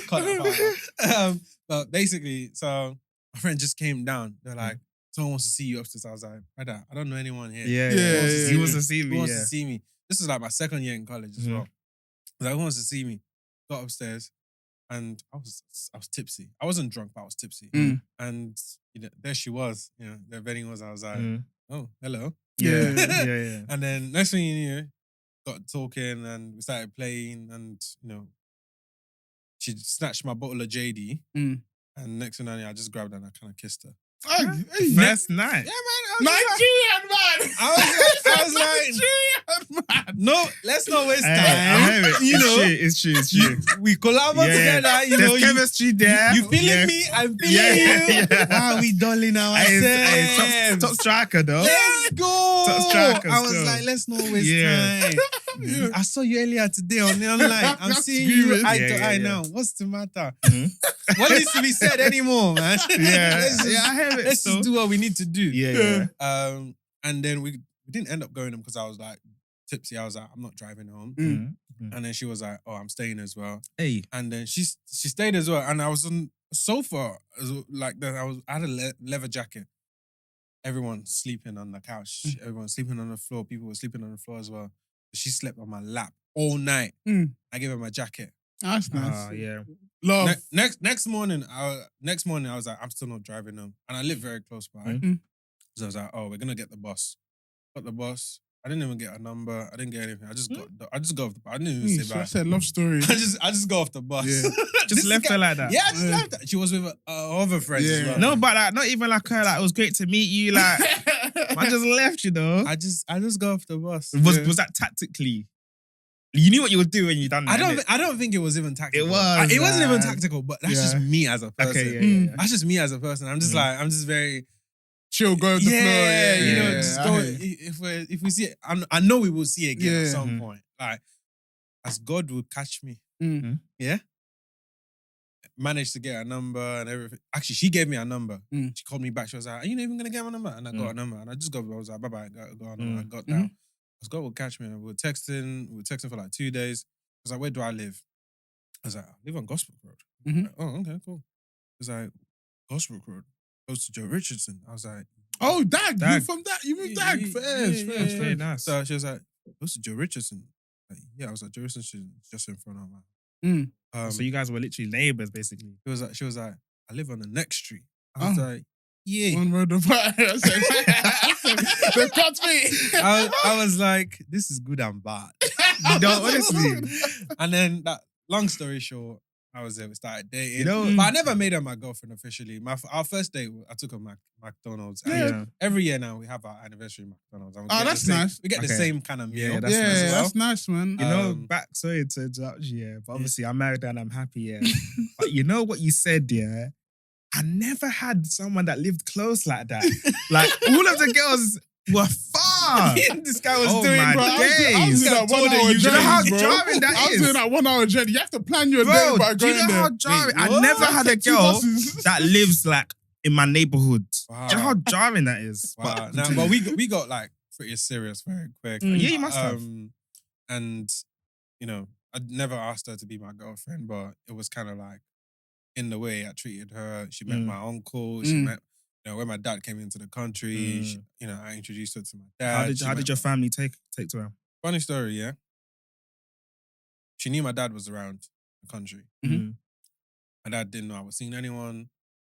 part out. But basically, so my friend just came down. They're like, someone wants to see you upstairs. I was like, brother, I don't know anyone here. He wants to see me. He wants to see me. This is like my second year in college as well. Like, who wants to see me? Got upstairs, and I was tipsy. I wasn't drunk, but I was tipsy. And there she was. The wedding was. I was like, oh, hello. Yeah. And then next thing you knew, got talking, and we started playing, and she snatched my bottle of JD, and next thing I knew, I just grabbed her and I kind of kissed her. First night. Yeah, man. Nigerian man. I was like, Nigerian man. no, let's not waste time. It's true. We collaborate together. There's chemistry there. You feeling me? I'm feeling you. Why are we dulling ourselves? Top striker though. Let's go. Top striker. I was like, let's not waste time. I saw you earlier today on the online. I'm seeing you eye to eye now. What's the matter? What needs to be said anymore, man? I hear it. Let's just do what we need to do. Yeah. And then we didn't end up going home because I was like tipsy. I was like, I'm not driving home. And then she was like, oh, I'm staying as well. Hey. And then she stayed as well. And I was on a sofa like that. I had a leather jacket. Everyone sleeping on the couch. Everyone sleeping on the floor. People were sleeping on the floor as well. She slept on my lap all night. I gave her my jacket. That's nice. Love. Next morning, I was like, I'm still not driving home. And I live very close by. So I was like, oh, we're gonna get the bus. Got the bus. I didn't even get a number. I didn't get anything. I just got off the bus. I didn't even say bye. That's a love story. I just got off the bus. Just left her like that. Yeah, I just left her. She was with other friends as well. No, but like, not even like her. Like, it was great to meet you. Like, I just left. I just got off the bus. Was that tactically? You knew what you would do when you done that. I don't think it was even tactical. It was. It wasn't even tactical, but that's just me as a person. Okay, That's just me as a person. I'm just like, I'm just very chill, go with the flow. Just go. If we see it, I know we will see it again at some point. Like, as God will catch me. Yeah. Managed to get a number and everything. Actually, she gave me a number. She called me back. She was like, are you not even going to get my number? And I got a number. And I just got, I was like, bye-bye, got a number. I got down. As God will catch me. And we were texting for like 2 days. I was like, where do I live? I was like, I live on Gospel Road. Like, oh, okay, cool. I was like, Gospel Road, close to Joe Richardson. I was like, oh, Dag. You from that? You moved Dag. First. Very nice. So she was like, close to Joe Richardson. Like, yeah, I was like, Joe Richardson just in front of my so you guys were literally neighbors, basically. She was like, I live on the next street. I was like, yeah. One road apart. They cut me. I was like, this is good and bad. Honestly. And then that long story short, I was there. We started dating. But I never made her my girlfriend officially. Our first date, I took her to McDonald's. And every year now we have our anniversary at McDonald's. And that's nice. We get the same kind of meal. That's nice. That's nice, man. You know, sorry to interrupt you, but obviously I'm married and I'm happy, But you know what you said, I never had someone that lived close like that. Like, all of the girls were far. This guy was doing, my bro. days. I was doing that 1 hour journey, you know how bro. jarring that I was is? doing that 1 hour journey. You have to plan your day Bro, by do you going know there. how jarring? Wait, I never what? had a Two girl buses. that lives like in my neighborhood. Wow. Do you know how jarring that is? Wow. But we got like pretty serious very quick. Yeah, you must have. And, I'd never asked her to be my girlfriend, but it was kind of like, in the way I treated her. She met my uncle. She met, when my dad came into the country, she, I introduced her to my dad. How did your family take to her? Funny story, yeah? She knew my dad was around the country. My dad didn't know I was seeing anyone.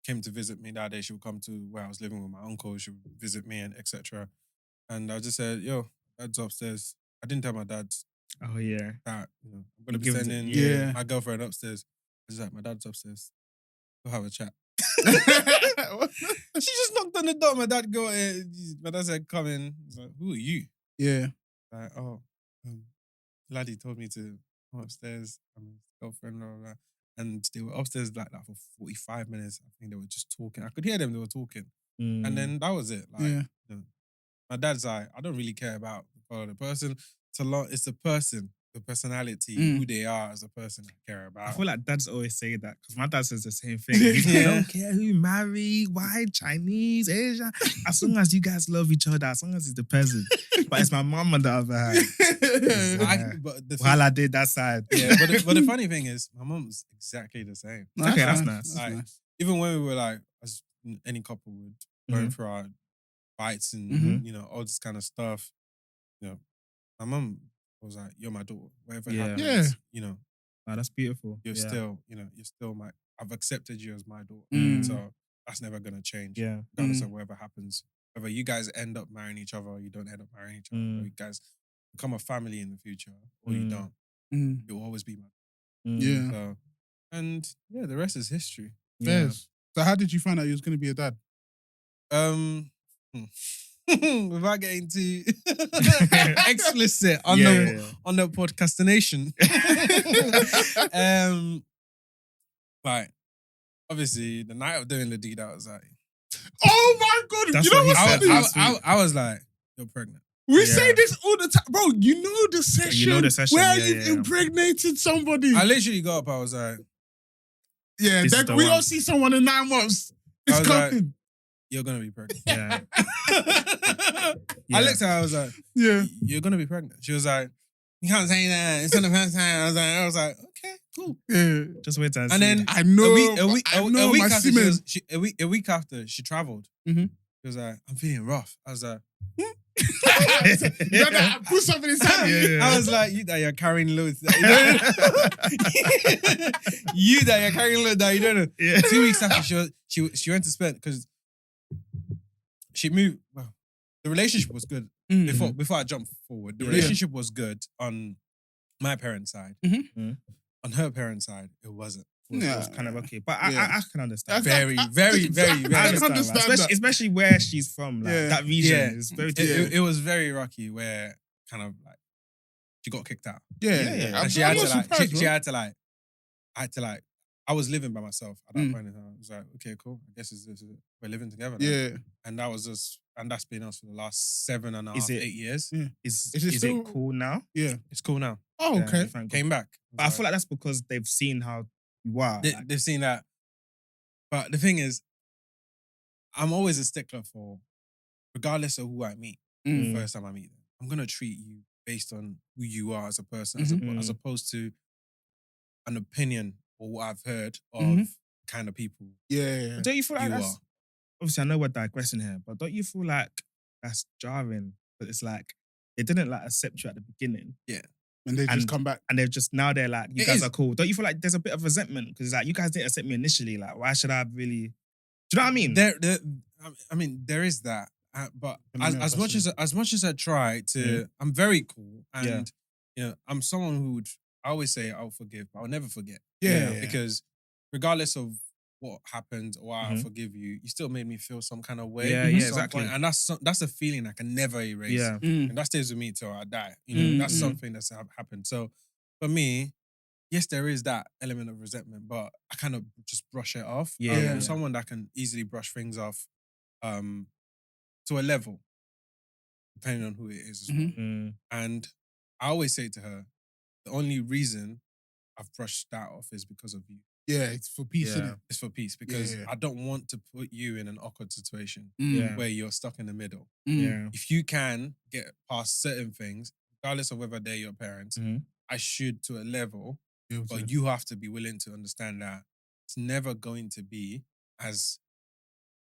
Came to visit me that day. She would come to where I was living with my uncle. She would visit me and etc. And I just said, yo, dad's upstairs. I didn't tell my dad Oh, yeah. that, I'm going to be sending my girlfriend upstairs. I was like, my dad's upstairs. we'll have a chat. She just knocked on the door. My dad said, come in. He's like, who are you? Yeah. Like, Ladi told me to come upstairs. I'm his girlfriend, blah, blah, blah. And they were upstairs like for 45 minutes. I think they were just talking. I could hear them, they were talking. And then that was it. Like, you know, my dad's like, I don't really care about the person. It's the person, the personality, who they are as a person I care about. I feel like dads always say that because my dad says the same thing. He's like, I don't care who you marry, white, Chinese, Asian. As long as you guys love each other, as long as it's the person. But it's my mum on the other hand. While I did that side. Yeah, but the funny thing is, my mum's exactly the same. Okay, that's nice. Like, even when we were like, as any couple would, going through our fights and, you know, all this kind of stuff, you know, my mum was like, you're my daughter. Whatever happens, you know. Wow, that's beautiful. You're still I've accepted you as my daughter. So that's never going to change. Yeah. Regardless of whatever happens. Whether you guys end up marrying each other or you don't end up marrying each other, or you guys become a family in the future or you don't, you'll always be my daughter. Yeah. So, and yeah, the rest is history. Yes. So how did you find out you was going to be a dad? Without getting too explicit on the podcastination. Like, obviously, the night of doing the deed, I was like, oh my God. That's you know what I was like, you're pregnant. We say this all the time. Bro, you know the session, where you've impregnated somebody. I literally got up, I was like, yeah, we don't see someone in 9 months. It's coming. Like, you're going to be pregnant. Yeah. I looked at her, I was like, yeah, you're going to be pregnant. She was like, you can't say that. It's not the first time. I was like, okay, cool. Yeah. Just wait and see. And then I know a week after she traveled, she was like, I'm feeling rough. I was like, put something inside me. I was like, you that you're carrying loads. You that you're carrying loads that you don't know. Yeah. 2 weeks after she went to spend, because she moved. Well, the relationship was good before I jumped forward. The relationship was good on my parents' side. On her parents' side, it wasn't. It was kind of okay, but I can understand. Very, very, very. I can understand that. Especially where she's from, like that region is very. It was very rocky where kind of like she got kicked out. Yeah. And she had to like. I was living by myself at that point in time. I was like, okay, cool. I guess we're living together now. Yeah. And that's been us for the last 7.5, 8 years. Yeah. Is it cool now? Yeah. It's cool now. Oh, okay. Came back. But I feel like that's because they've seen how you are. They've seen that. But the thing is, I'm always a stickler for, regardless of who I meet, the first time I meet them, I'm going to treat you based on who you are as a person, as opposed to an opinion or what I've heard of kind of people. Yeah. Don't you feel like that's... Obviously, I know we're digressing here, but don't you feel like that's jarring? But it's like, they didn't like accept you at the beginning. Yeah. And they just come back. And now they're like, you guys are cool. Don't you feel like there's a bit of resentment? Because it's like, you guys didn't accept me initially. Like, why should I really... Do you know what I mean? There is that. But as much as I try to... I'm very cool. And, you know, I'm someone who would... I always say I'll forgive, but I'll never forget. Yeah. Because regardless of what happened or I forgive you, you still made me feel some kind of way. Yeah, exactly. Point. And that's a feeling I can never erase. Yeah. And that stays with me till I die. You know, that's something that's happened. So for me, yes, there is that element of resentment, but I kind of just brush it off. I'm someone that can easily brush things off to a level, depending on who it is as well. And I always say to her, the only reason I've brushed that off is because of you. Yeah, it's for peace, isn't it? It's for peace because I don't want to put you in an awkward situation where you're stuck in the middle. Yeah. If you can get past certain things, regardless of whether they're your parents, I should to a level, but you have to be willing to understand that it's never going to be as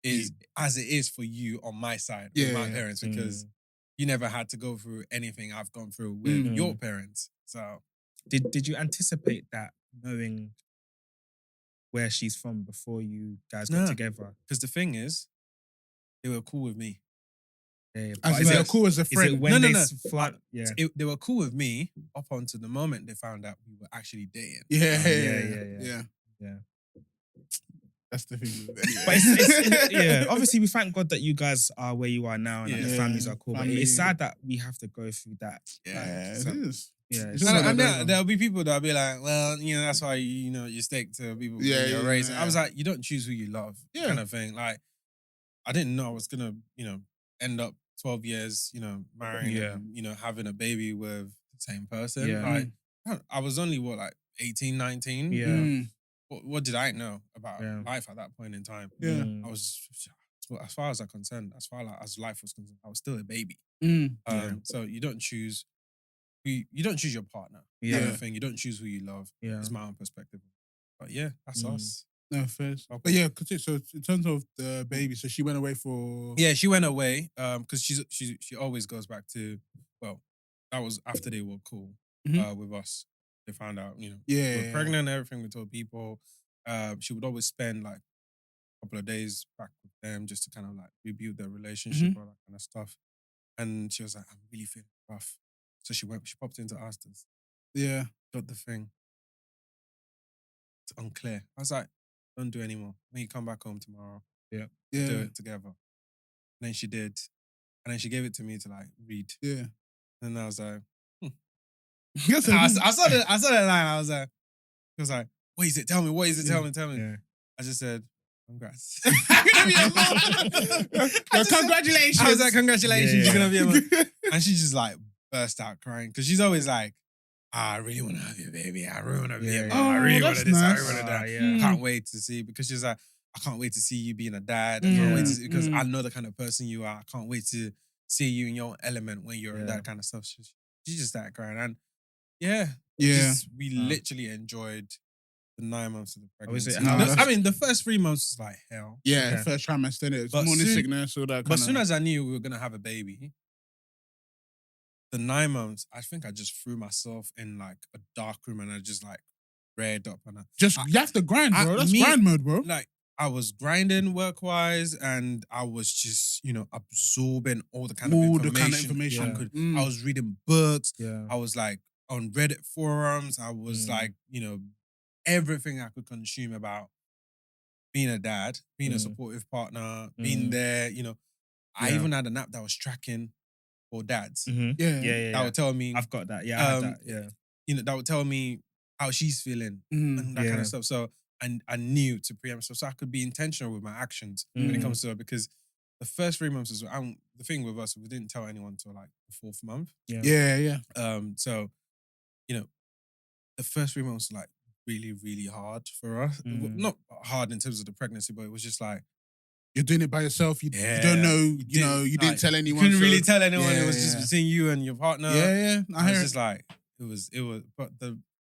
it is for you on my side with my parents because you never had to go through anything I've gone through with your parents. So did you anticipate that, knowing where she's from before you guys got together? Because the thing is, they were cool with me. They were cool as a friend. They were cool with me up until the moment they found out we were actually dating. Yeah. That's the thing. But it's yeah. Obviously, we thank God that you guys are where you are now and that your families are cool. But it's sad that we have to go through that. Yeah, it is. Yeah, and there'll be people that'll be like, well, that's why you stick to people in your race. I was like, you don't choose who you love, kind of thing. Like, I didn't know I was gonna, end up 12 years, marrying and, having a baby with the same person. Yeah. Like, I was only 18, 19. Yeah. What did I know about life at that point in time? Yeah. I was, as far as I'm concerned, as far as life was concerned, I was still a baby. So you don't choose your partner. Yeah. Kind of thing. You don't choose who you love. Yeah. It's my own perspective. But that's us. No, fair. But yeah, so in terms of the baby, so she went away for... Yeah, she went away because she always goes back to, that was after they were cool with us. They found out, we were pregnant and everything. We told people. She would always spend like a couple of days back with them just to kind of like rebuild their relationship, all that kind of stuff. And she was like, I'm really feeling rough. So she popped into Astor's. Yeah. Got the thing. It's unclear. I was like, don't do anymore. When you come back home tomorrow, do it together. And then she did. And then she gave it to me to like read. Yeah. And I was like, I saw that line. I was like, he was like, what is it? Tell me. What is it? Tell me. Yeah. I just said, congrats. Congratulations. I was like, congratulations. You're going to be a mom. And she just like burst out crying. Because she's always like, I really want to have your baby. I really want to be a mom. I really want to this. I really want to that. I can't wait to see. Because she's like, I can't wait to see you being a dad. I can't wait to see, because I know the kind of person you are. I can't wait to see you in your own element when you're in that kind of stuff. She just started crying. And we literally enjoyed the 9 months of the pregnancy. I mean, the first 3 months was like hell. Yeah, the first trimester, innit? It's morning sickness, all that. But as soon as I knew we were going to have a baby, the 9 months, I think I just threw myself in like a dark room and I just like reared up. And you have to grind, bro. That's grind mode, bro. Like, I was grinding work-wise and I was just, absorbing all the kind of information I could. I was reading books. Yeah. I was like on Reddit forums. I was like, everything I could consume about being a dad, being a supportive partner, being there, I even had an app that was tracking for dads. That would tell me. I've got that. Yeah, I had that. Yeah. That would tell me how she's feeling and that kind of stuff. So, and I knew to preempt stuff, so I could be intentional with my actions when it comes to her, because the first 3 months was the thing with us. We didn't tell anyone until like the 4th month. Yeah. So, the first 3 months was like really, really hard for us. Not hard in terms of the pregnancy, but it was just like, you're doing it by yourself. You don't know. You didn't tell anyone. You couldn't really tell anyone. It was just between you and your partner. Yeah. I was just like, it was. But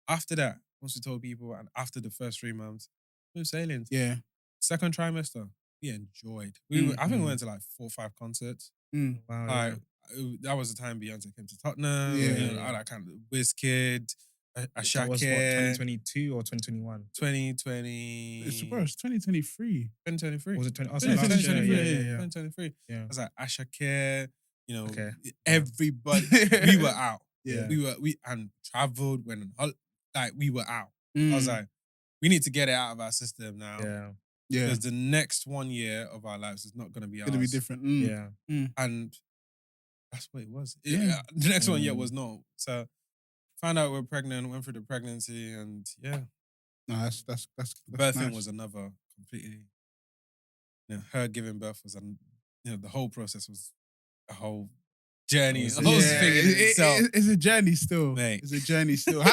after that, once we told people, and after the first 3 months, we were sailing. Yeah. Second trimester, we enjoyed. I think we went to like 4 or 5 concerts. Wow. That was the time Beyonce came to Tottenham. All that kind of Wizkid, Ashake. That was what, 2022 or 2021? 2020. It's 2023. 2023. Was it 20? Oh, 2023. Yeah. 2023. Yeah. I was like Ashake. Everybody. We were out. Yeah. We traveled, went on we were out. I was like, we need to get it out of our system now. Yeah. Because the next 1 year of our lives is not going to be ours. It's going to be different. Yeah. And that's what it was. The next 1 year was not. So found out we were pregnant, went through the pregnancy, and No, that's birthing nice. was another completely. Her giving birth was the whole process was a whole journey. It's a journey still. Mate. It's a journey still.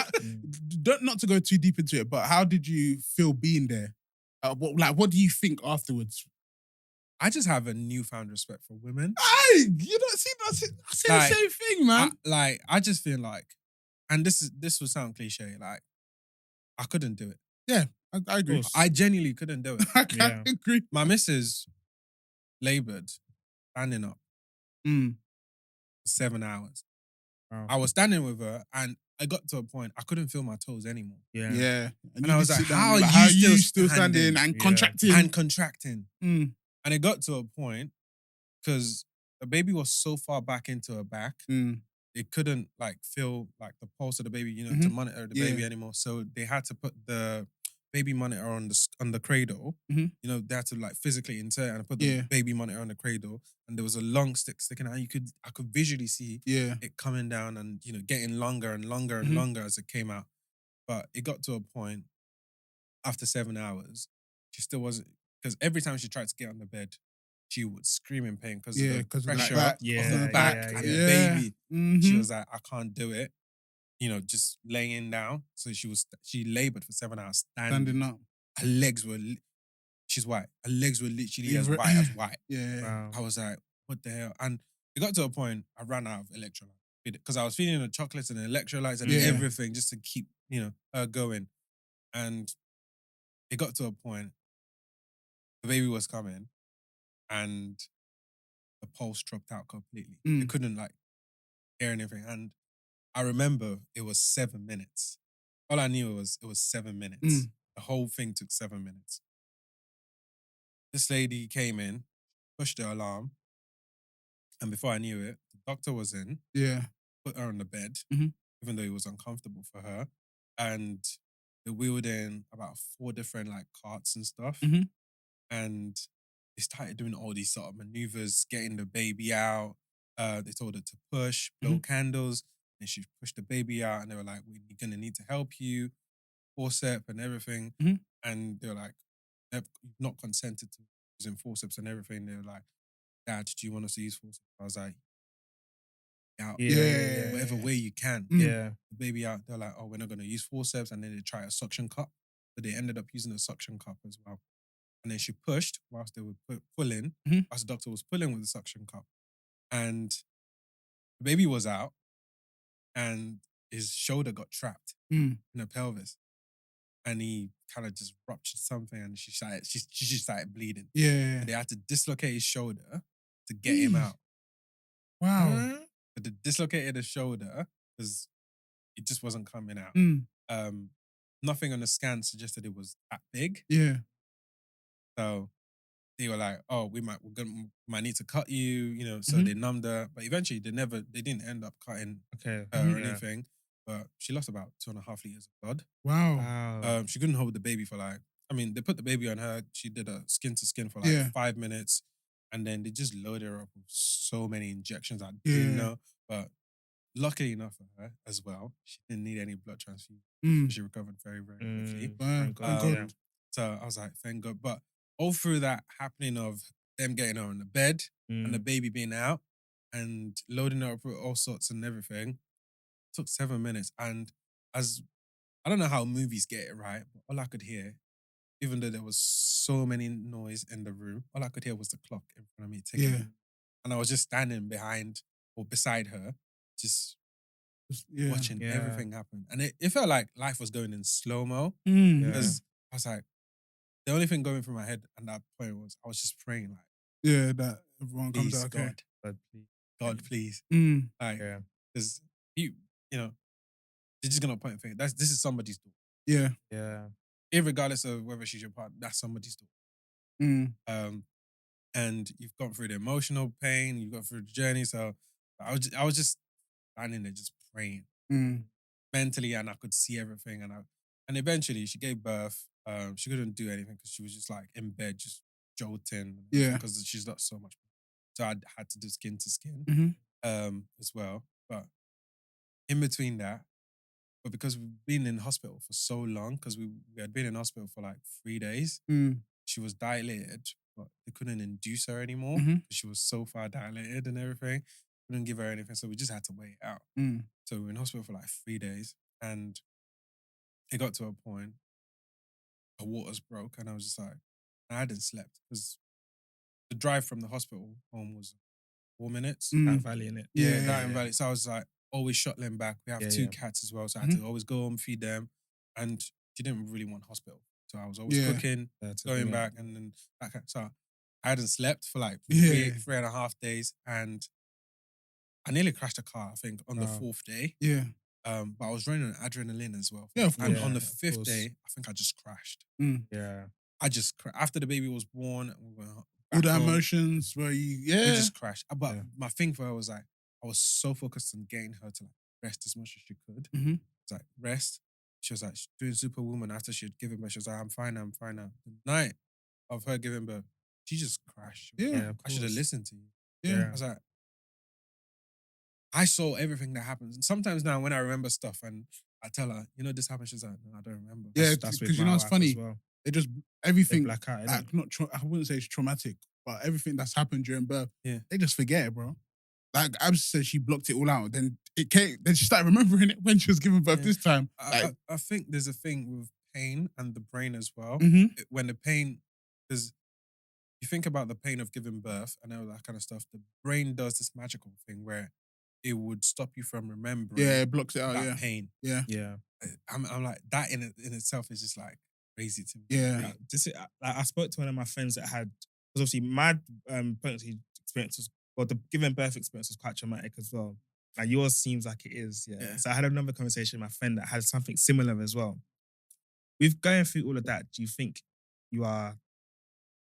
Not to go too deep into it, but how did you feel being there? What do you think afterwards? I just have a newfound respect for women. I say the same thing, man. I just feel like, and this will sound cliche, like I couldn't do it. Yeah, I agree. I genuinely couldn't do it. I agree. My missus laboured, standing up 7 hours. Wow. I was standing with her and I got to a point I couldn't feel my toes anymore. Yeah. And I was like, how are you still standing and contracting? And contracting. And it got to a point, because the baby was so far back into her back, it couldn't like feel like the pulse of the baby, to monitor the baby anymore. So they had to put the baby monitor on the cradle. Mhm. You know, they had to like physically insert and put the Yeah. baby monitor on the cradle, and there was a long stick sticking out. I could visually see it coming down and getting longer and longer and longer as it came out. But it got to a point after 7 hours, she still wasn't, because every time she tried to get on the bed, she would scream in pain because of the pressure back, of the back and the baby. She was like, I can't do it. Just laying down. So she labored for 7 hours standing up. Her legs were, she's white. Her legs were literally as white as white. Yeah. Wow. I was like, what the hell? And it got to a point I ran out of electrolytes because I was feeding the chocolates and the electrolytes and everything just to keep, her going. And it got to a point, the baby was coming and the pulse dropped out completely. They couldn't like hear anything. And I remember it was 7 minutes. All I knew was it was 7 minutes. The whole thing took 7 minutes. This lady came in, pushed the alarm, and before I knew it, the doctor was in, put her on the bed, even though it was uncomfortable for her, and they wheeled in about 4 different like carts and stuff, and they started doing all these sort of maneuvers, getting the baby out. They told her to push, blow candles, and she pushed the baby out, and they were like, "We're gonna need to help you, forceps and everything," and they were like, "They've not consented to using forceps and everything." They were like, "Dad, do you want us to use forceps?" I was like, "Out, whatever way you can, get the baby out." They're like, "Oh, we're not gonna use forceps," and then they tried a suction cup, but they ended up using a suction cup as well. And then she pushed whilst they were pulling, whilst the doctor was pulling with the suction cup, and the baby was out, and his shoulder got trapped in her pelvis, and he kind of just ruptured something, and she just started bleeding. Yeah. And they had to dislocate his shoulder to get him out. Wow. But they dislocated his shoulder because it just wasn't coming out. Nothing on the scan suggested it was that big. Yeah. So they were like, "Oh, we might need to cut you," So they numbed her, but eventually they didn't end up cutting her or anything. But she lost about 2.5 liters of blood. Wow. She couldn't hold the baby for they put the baby on her. She did a skin to skin for 5 minutes, and then they just loaded her up with so many injections I didn't know. But luckily enough for her as well, she didn't need any blood transfusion. She recovered very, very quickly. Thank God. So I was like, thank God. But all through that happening of them getting her on the bed and the baby being out and loading her up with all sorts and everything, it took 7 minutes. And as I don't know how movies get it right, but all I could hear, even though there was so many noise in the room, all I could hear was the clock in front of me ticking. Yeah. And I was just standing behind or beside her, just watching everything happen. And it felt like life was going in slow-mo. Because I was like, the only thing going through my head at that point was I was just praying like, that everyone comes out okay. God, please. Like, Yeah. because they're just gonna point a finger. This is somebody's door. Yeah. Yeah. Irregardless of whether she's your partner, that's somebody's door. And you've gone through the emotional pain, you've gone through the journey. So I was just standing there just praying mentally, and I could see everything. And eventually she gave birth. She couldn't do anything because she was just like in bed, just jolting. Because she's lost so much. So I had to do skin to skin as well. But in between that, but because we've been in hospital for so long, because we had been in hospital for like 3 days, she was dilated, but they couldn't induce her anymore because she was so far dilated and everything. Couldn't give her anything, so we just had to wait it out. So we were in hospital for like 3 days, and it got to a point, her waters broke, and I was just like, I hadn't slept because the drive from the hospital home was 4 minutes. That valley, innit? That Valley. So I was like, always shuttling back. We have 2 cats as well, so I had to always go home, feed them. And she didn't really want hospital. So I was always cooking, going back, and then back. So I hadn't slept for like 3.5 days. And I nearly crashed a car, I think, on the 4th day. But I was running on adrenaline as well. Yeah, of course. And on the 5th day, I think I just crashed. I just after the baby was born, we went all the home, emotions where you we just crashed. But my thing for her was like, I was so focused on getting her to like rest as much as she could. It's like rest, she was like doing Superwoman after she'd given birth. She was like, I'm fine now. The night of her giving birth, she just crashed. Yeah, I should have listened to you. Yeah. I was like, I saw everything that happens. And sometimes now when I remember stuff and I tell her, this happened, she's like, no, I don't remember. Yeah, That's because with it's my funny. wife as well. It just everything. They black out, innit? Like, I wouldn't say it's traumatic, but everything that's happened during birth, they just forget it, bro. Like Abs said, she blocked it all out. Then it came. Then she started remembering it when she was giving birth this time. I think there's a thing with pain and the brain as well. When the pain is, you think about the pain of giving birth and all that kind of stuff. The brain does this magical thing where it would stop you from remembering. Yeah, it blocks it out. That pain. Yeah. I'm like, that in itself is just like crazy to me. Yeah. I spoke to one of my friends that had, because obviously my pregnancy experience was, well, the giving birth experience was quite traumatic as well. Like yours seems like it is, yeah. So I had another conversation with my friend that had something similar as well. With going through all of that, do you think you are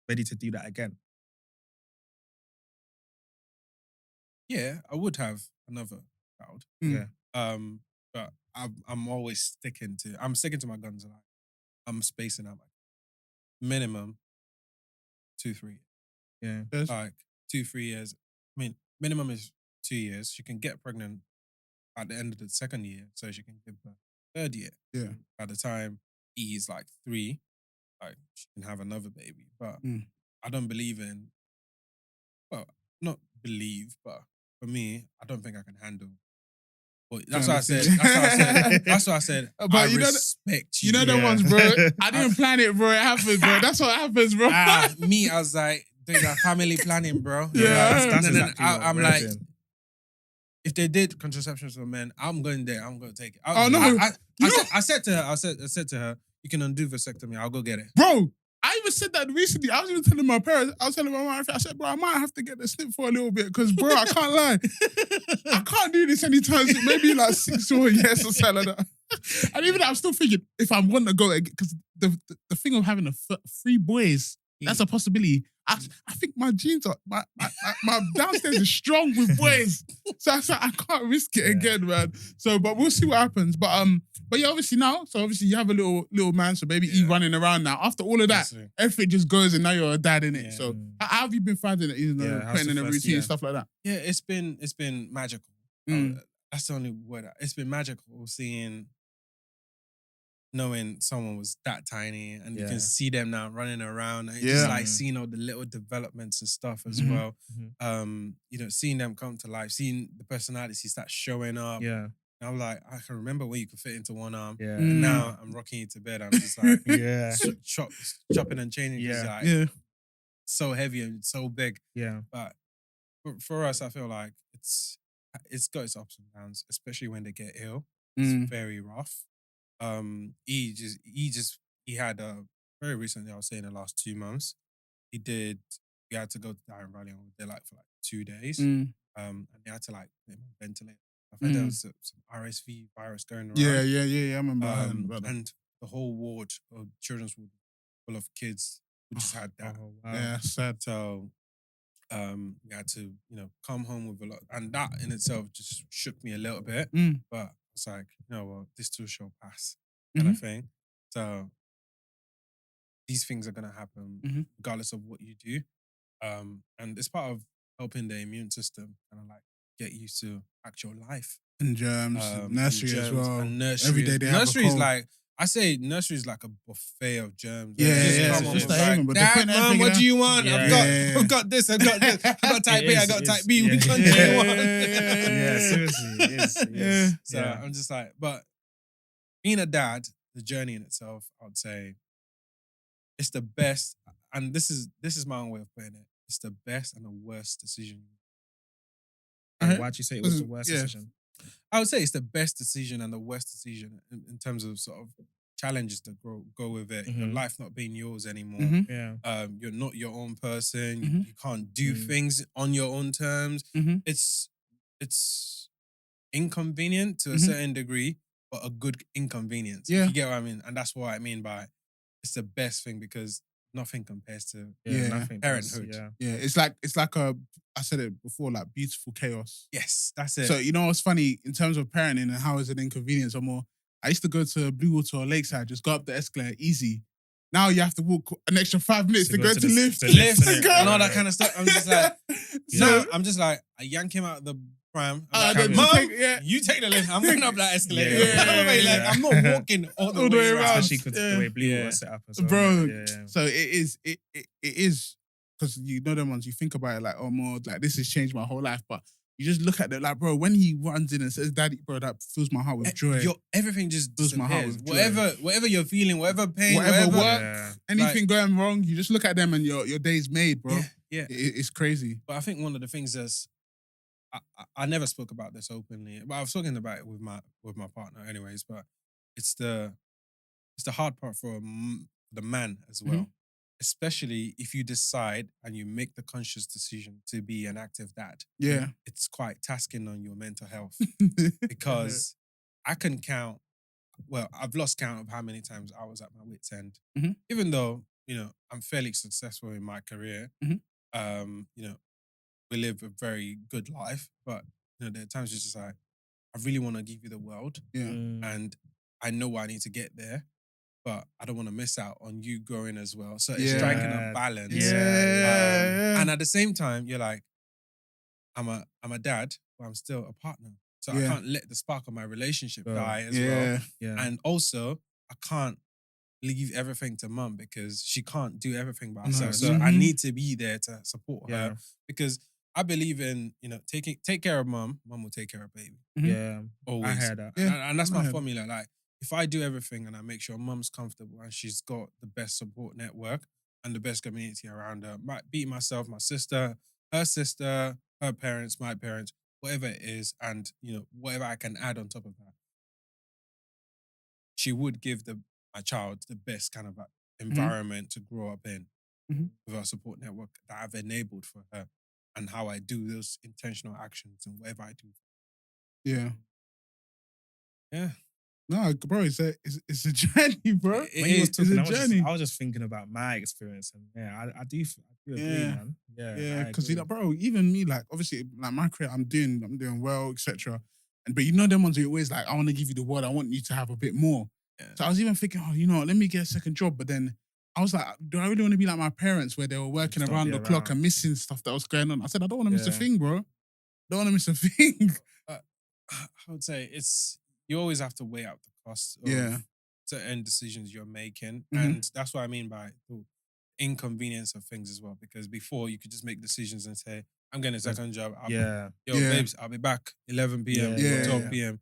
ready to do that again? Yeah, I would have another child. Yeah. But I'm always sticking to my guns. Like, I'm spacing out like minimum 2-3. Yeah. Like 2-3 years. I mean, minimum is 2 years. She can get pregnant at the end of the second year, so she can give birth third year. Yeah. By the time E is like 3, like she can have another baby. But I don't believe in. Well, not believe, but for me, I don't think I can handle. But that's what I said. That's what I said. But I you know respect you. You know the ones, bro. I didn't plan it, bro. It happened, bro. That's what happens, bro. I was like, doing that family planning, bro. Yeah. That's and then exactly I'm what like, we're doing. if they did contraception for men, I'm going there. I'm going to take it. I said to her, you can undo vasectomy. I'll go get it. Bro, I even said that recently. I was even telling my parents, I was telling my wife, I said, bro, I might have to get the snip for a little bit because, bro, I can't lie. I can't do this anytime soon. Maybe like 6 more years or something like that. And even I'm still thinking, if I want to go, because the thing of having 3 boys, that's a possibility. I think my genes are, my downstairs is strong with boys. So I can't risk it again, man. So, but we'll see what happens. But yeah, obviously now, so obviously you have a little man, so baby E running around now. After all of that, everything just goes and now you're a dad in it. Yeah. So how have you been finding it? Putting in a routine and stuff like that? Yeah, it's been magical. That's the only word. It's been magical knowing someone was that tiny and you can see them now running around and just like seeing all the little developments and stuff as well. Seeing them come to life, seeing the personality start showing up. Yeah. And I'm like, I can remember when you could fit into one arm. Yeah. And now I'm rocking you to bed. I'm just like, chopping and changing. Yeah. Like, so heavy and so big. Yeah. But for us, I feel like it's got its ups and downs, especially when they get ill. It's very rough. He had very recently, I would say in the last 2 months, we had to go to Darren Valley and we were there like for like 2 days. And they had to like ventilate. I think there was some RSV virus going around. Yeah. I remember. And the whole ward, or children's ward, full of kids who just had that. Oh, wow. Yeah, sad. So we had to, come home with a lot, and that in itself just shook me a little bit. But it's like, this too shall pass, kind of thing. So these things are gonna happen regardless of what you do, and it's part of helping the immune system kind of like get used to actual life And germs, nursery as well. And nursery. Every day they have a cold. Like, I say nursery is like a buffet of germs. Yeah. Come on, It's just like, like, Dad, Mom, what do you want? Yeah. I've got this, I've got type A, I got type B. Yeah. Which one do you want? Yeah, seriously. It is. So I'm just like, but being a dad, the journey in itself, I would say, it's the best, and this is my own way of putting it. It's the best and the worst decision. Why'd you say it was the worst decision? I would say it's the best decision and the worst decision in terms of sort of challenges that go with it. Your life not being yours anymore. Yeah. You're not your own person. You can't do things on your own terms. It's inconvenient to a certain degree, but a good inconvenience. Yeah. You get what I mean? And that's what I mean by it's the best thing because nothing compares to Nothing parenthood. Yeah, it's like I said it before, like beautiful chaos. Yes, that's it. So you know what's funny in terms of parenting and how is it inconvenience or more? I used to go to Blue Water or Lakeside, just go up the escalator, easy. Now you have to walk an extra 5 minutes to go to lift. Lifts and all that kind of stuff. I'm just like, I'm just like, I yank him out of the pram. I'm like, Mom, you take the lift. I'm going up that escalator. I'm not walking all the way around. Especially because the way Blue Water set up as well. Bro, so it is, because you know them ones, you think about it like, oh, more like this has changed my whole life, but you just look at it like, bro, when he runs in and says, "Daddy," bro, that fills my heart with joy. Everything just fills my heart with joy. Whatever you're feeling, whatever pain, whatever work, anything going wrong, you just look at them and your day's made, bro. Yeah. It's crazy. But I think one of the things is, I never spoke about this openly, but I was talking about it with my partner, anyways. But it's the hard part for the man as well. Mm-hmm. Especially if you decide and you make the conscious decision to be an active dad. Yeah. It's quite tasking on your mental health. Because I can count, I've lost count of how many times I was at my wit's end. Mm-hmm. Even though, I'm fairly successful in my career. Mm-hmm. We live a very good life, but there are times it's just like, I really want to give you the world. Yeah. And I know I need to get there. But I don't want to miss out on you growing as well. So it's striking a balance. Yeah. And at the same time, you're like, I'm a dad, but I'm still a partner. So I can't let the spark of my relationship die as well. Yeah. And also, I can't leave everything to mum because she can't do everything by herself. So I need to be there to support her because I believe in, take care of mum will take care of baby. Yeah. Always. I heard that. And that's my formula. Like, if I do everything and I make sure mum's comfortable and she's got the best support network and the best community around her, might be myself, my sister, her parents, my parents, whatever it is, and whatever I can add on top of that, she would give my child the best kind of environment to grow up in with our support network that I've enabled for her and how I do those intentional actions and whatever I do. Yeah. Yeah. No, bro, it's a journey, bro. When you was talking, I was just thinking about my experience, and I do agree, man. Yeah, because bro, even me, like obviously, like my career, I'm doing well, etc. But them ones are always like, I want to give you the world, I want you to have a bit more. Yeah. So I was even thinking, let me get a second job. But then I was like, do I really want to be like my parents, where they were working around the clock and missing stuff that was going on? I said, I don't want to miss a thing, bro. Don't want to miss a thing. I would say you always have to weigh out the costs of certain decisions you're making. Mm-hmm. And that's what I mean by the inconvenience of things as well. Because before you could just make decisions and say, I'm getting a second job. Babes, I'll be back 11 p.m. 12 p.m.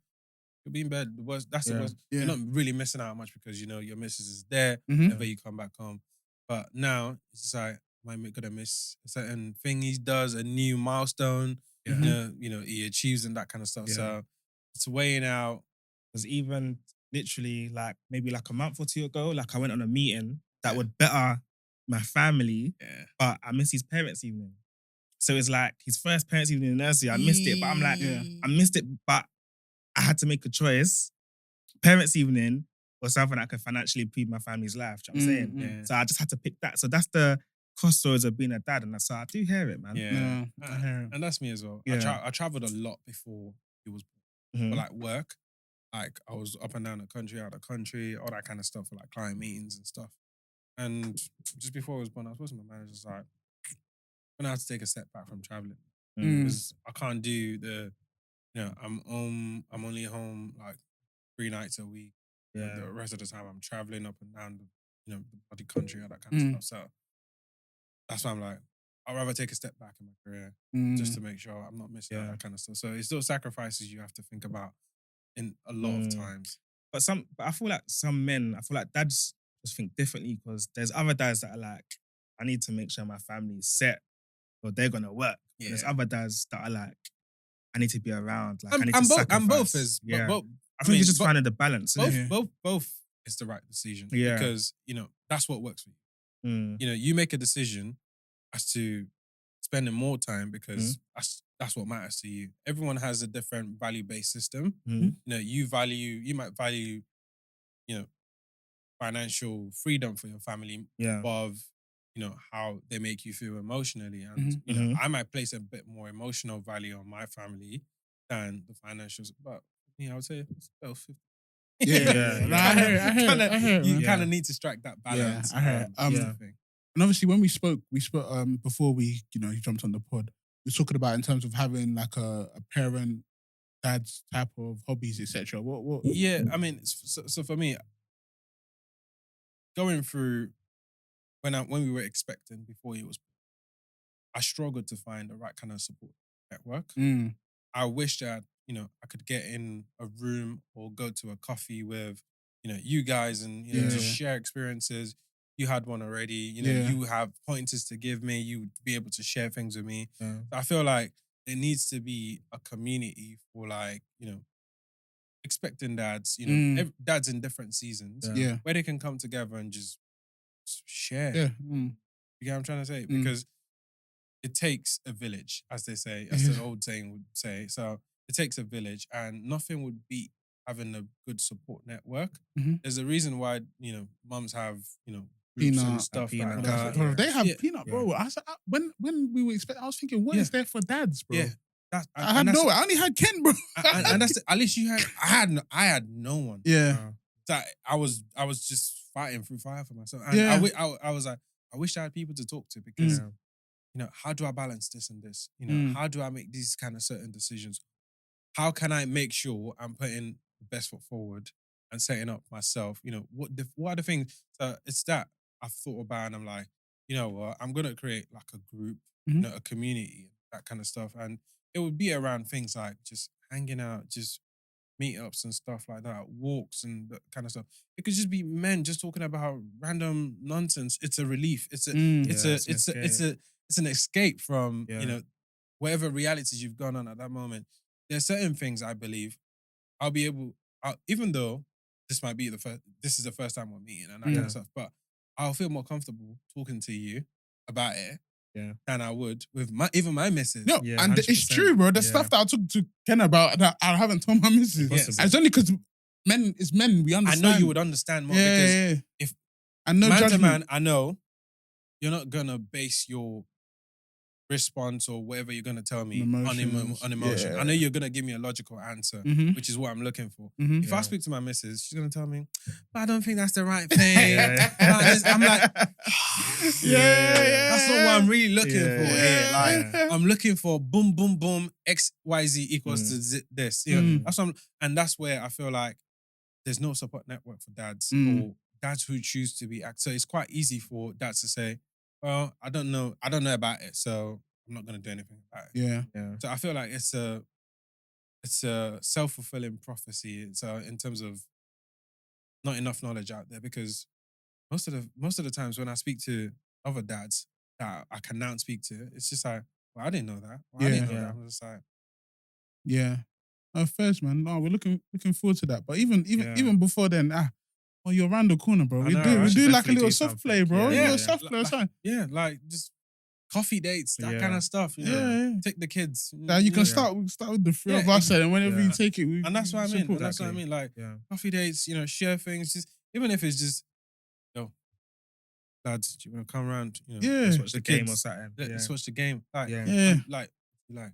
You'll be in bed. That's the worst. You're not really missing out much because, your missus is there whenever you come back home. But now, it's just like, am I going to miss a certain thing he does, a new milestone, he achieves and that kind of stuff. Yeah. So it's weighing out. Because even literally maybe a month or two ago, I went on a meeting that would better my family, but I missed his parents' evening. So it's like his first parents' evening in nursery. I missed it, but I'm like, I missed it, but I had to make a choice. Parents' evening was something that could financially improve my family's life. Do you know what I'm saying? Yeah. So I just had to pick that. So that's the crossroads of being a dad, and so I do hear it, man. Yeah, I hear it. And that's me as well. Yeah. I traveled a lot before he was born, for work. I was up and down the country, out of the country, all that kind of stuff for client meetings and stuff. And just before I was born, I was supposed to my manager's like, I'm gonna have to take a step back from traveling because I can't do I'm only home 3 nights a week. Yeah. The rest of the time I'm traveling up and down the bloody country, all that kind of stuff. So that's why I'm like, I'd rather take a step back in my career just to make sure I'm not missing out that kind of stuff. So it's those sacrifices you have to think about in a lot of times. But I feel like some men, dads just think differently because there's other dads that are like, I need to make sure my family's set or they're gonna work. Yeah. And there's other dads that are like, I need to be around. I need to sacrifice. And both is, I think it's just finding the balance. Both is the right decision. Yeah. Because, that's what works for you. You make a decision as to spending more time because that's what matters to you. Everyone has a different value-based system. You might value, financial freedom for your family above, how they make you feel emotionally. And, I might place a bit more emotional value on my family than the financials. But, I would say it's both. Yeah. No, I hear it, You man. kind of need to strike that balance. I hear it. And obviously, when we spoke before we, you jumped on the pod. We were talking about in terms of having like a parent, dad's type of hobbies, etc. What? Yeah, I mean, so for me, going through when we were expecting before he was, I struggled to find the right kind of support network. I wish that I could get in a room or go to a coffee with you guys and just share experiences. You had one already. You have pointers to give me. You would be able to share things with me. Yeah. So I feel like there needs to be a community for expecting dads. Dads in different seasons. Yeah. Where they can come together and just share. Yeah. You get what I'm trying to say? Because it takes a village, as they say, as the old saying would say. So it takes a village, and nothing would beat having a good support network. There's a reason why mums have groups and stuff like that. Bro, they have Peanut, bro. I said, when we were expecting, I was thinking, what is there for dads, bro? Yeah, I had no. I only had Ken, bro. and that's at least you had. I had no one. Yeah. So I was just fighting through fire for myself. And I was like, I wish I had people to talk to because how do I balance this and this? How do I make these kind of certain decisions? How can I make sure I'm putting the best foot forward and setting up myself? What are the things? So it's that I've thought about, and I'm like, what? I'm gonna create like a group, a community, that kind of stuff, and it would be around things like just hanging out, just meetups and stuff like that, walks and that kind of stuff. It could just be men just talking about random nonsense. It's a relief. It's an escape from whatever realities you've gone on at that moment. There's certain things I believe I'll be able, even though this might be this is the first time we're meeting and that kind of stuff, but I'll feel more comfortable talking to you about it than I would with even my missus. No, and 100%. It's true, bro. The stuff that I talked to Ken about that I haven't told my missus. And it's only because men is men. We understand. I know you would understand more because if man to man, I know you're not gonna base your response or whatever you're gonna tell me on emotion. I know you're gonna give me a logical answer, which is what I'm looking for. If I speak to my missus, she's gonna tell me, but I don't think that's the right thing. I'm like, that's not what I'm really looking for here. Like, I'm looking for boom, boom, boom, X, Y, Z equals to this. That's what and that's where I feel like there's no support network for dads or dads who choose to be So it's quite easy for dads to say, well, I don't know about it, so I'm not gonna do anything about it. Yeah. So I feel like it's a self-fulfilling prophecy. So in terms of not enough knowledge out there, because most of the times when I speak to other dads that I can now speak to, it's just like, well, I didn't know that. Well, I didn't know that. I'm just like, first, man. No, we're looking forward to that. But even before then, you're around the corner, bro. We do like a little soft play, bro. Yeah, soft play or something. Yeah, like just coffee dates, that kind of stuff. Take the kids. You can start with the three of us, and whenever you take it, and that's what I mean. That's what I mean. Like coffee dates, share things. Just even if it's just, lads, do you want to come around? Let's watch the game or something. Let's watch the game. Like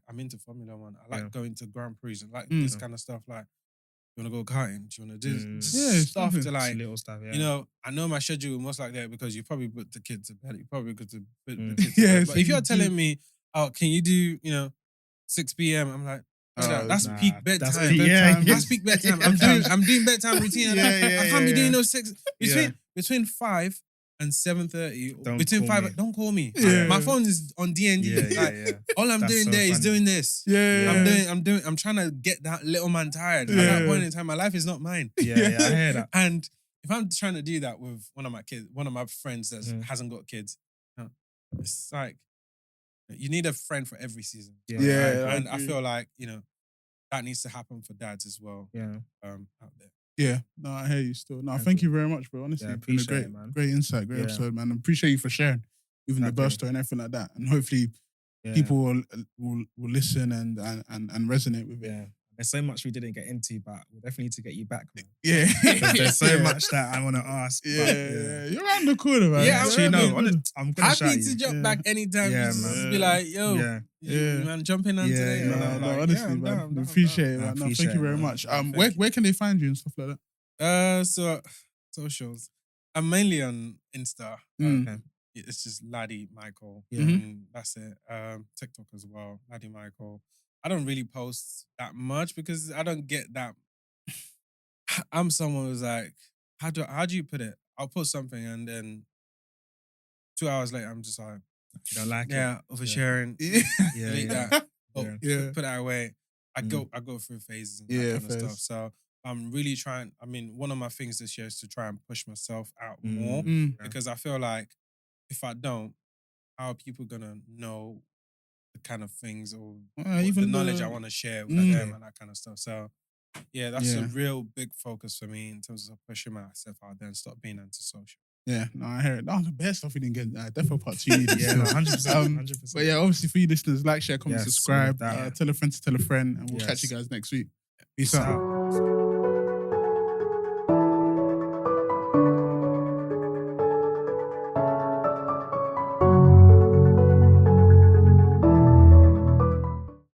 I'm into Formula One. I like going to Grand Prix and like this kind of stuff. Like, you want to go karting? Do you want to do stuff to like little stuff? I know my schedule most like that because you probably put the kids to bed. You probably got to put the kids to bed. But if you're telling me, oh, can you do 6 p.m? I'm like, that's peak bedtime. That's peak bedtime. I'm doing bedtime routine. I can't be doing those 6 between 5 and 7:30. Between 5, don't call me. My phone is on DND. All I'm doing there is doing this. I'm trying to get that little man tired. At that point in time, my life is not mine. I hear that. And if I'm trying to do that with one of my friends that hasn't got kids, it's like you need a friend for every season. And I feel like that needs to happen for dads as well. Out there. Yeah, no, I hear you still. No, thank you very much, bro. Honestly, it's been a great, great insight, great episode, man. I appreciate you for sharing, even the birth story and everything like that. And hopefully, people will listen and resonate with it. Yeah. There's so much we didn't get into, but we definitely need to get you back, man. Yeah. There's so much that I want to ask. Yeah. You're around the corner, man. Yeah, I'm gonna happy to jump back anytime. Yeah, just man. be like, yo, man, jump in on today. No, honestly, man. Appreciate it, man. No, thank you very much. Where can they find you and stuff like that? So socials. I'm mainly on Insta. Mm. It's just Ladi Michael. Yeah. And that's it. TikTok as well. Ladi Michael. I don't really post that much because I don't get that. I'm someone who's like, how do you put it? I'll post something and then 2 hours later I'm just like, You don't like it? yeah, oversharing. Yeah. Delete Yeah. that. Oh, Yeah. put that away. I go through phases and that Yeah, kind of fairs. stuff. So I'm really trying. I mean, one of my things this year is to try and push myself out more Mm. because I feel like if I don't, how are people gonna know the kind of things or Even the knowledge I want to share with them and that kind of stuff. So yeah, that's a real big focus for me in terms of pushing myself out there and stop being antisocial. Yeah, no, I hear it. No, the best stuff we didn't get. Definitely part 2 needed. Yeah, no, 100%. 100%. But yeah, obviously for you listeners, like, share, comment, Yes, subscribe, love that. tell a friend to tell a friend, and we'll catch you Yes. guys next week. Peace Peace out. out.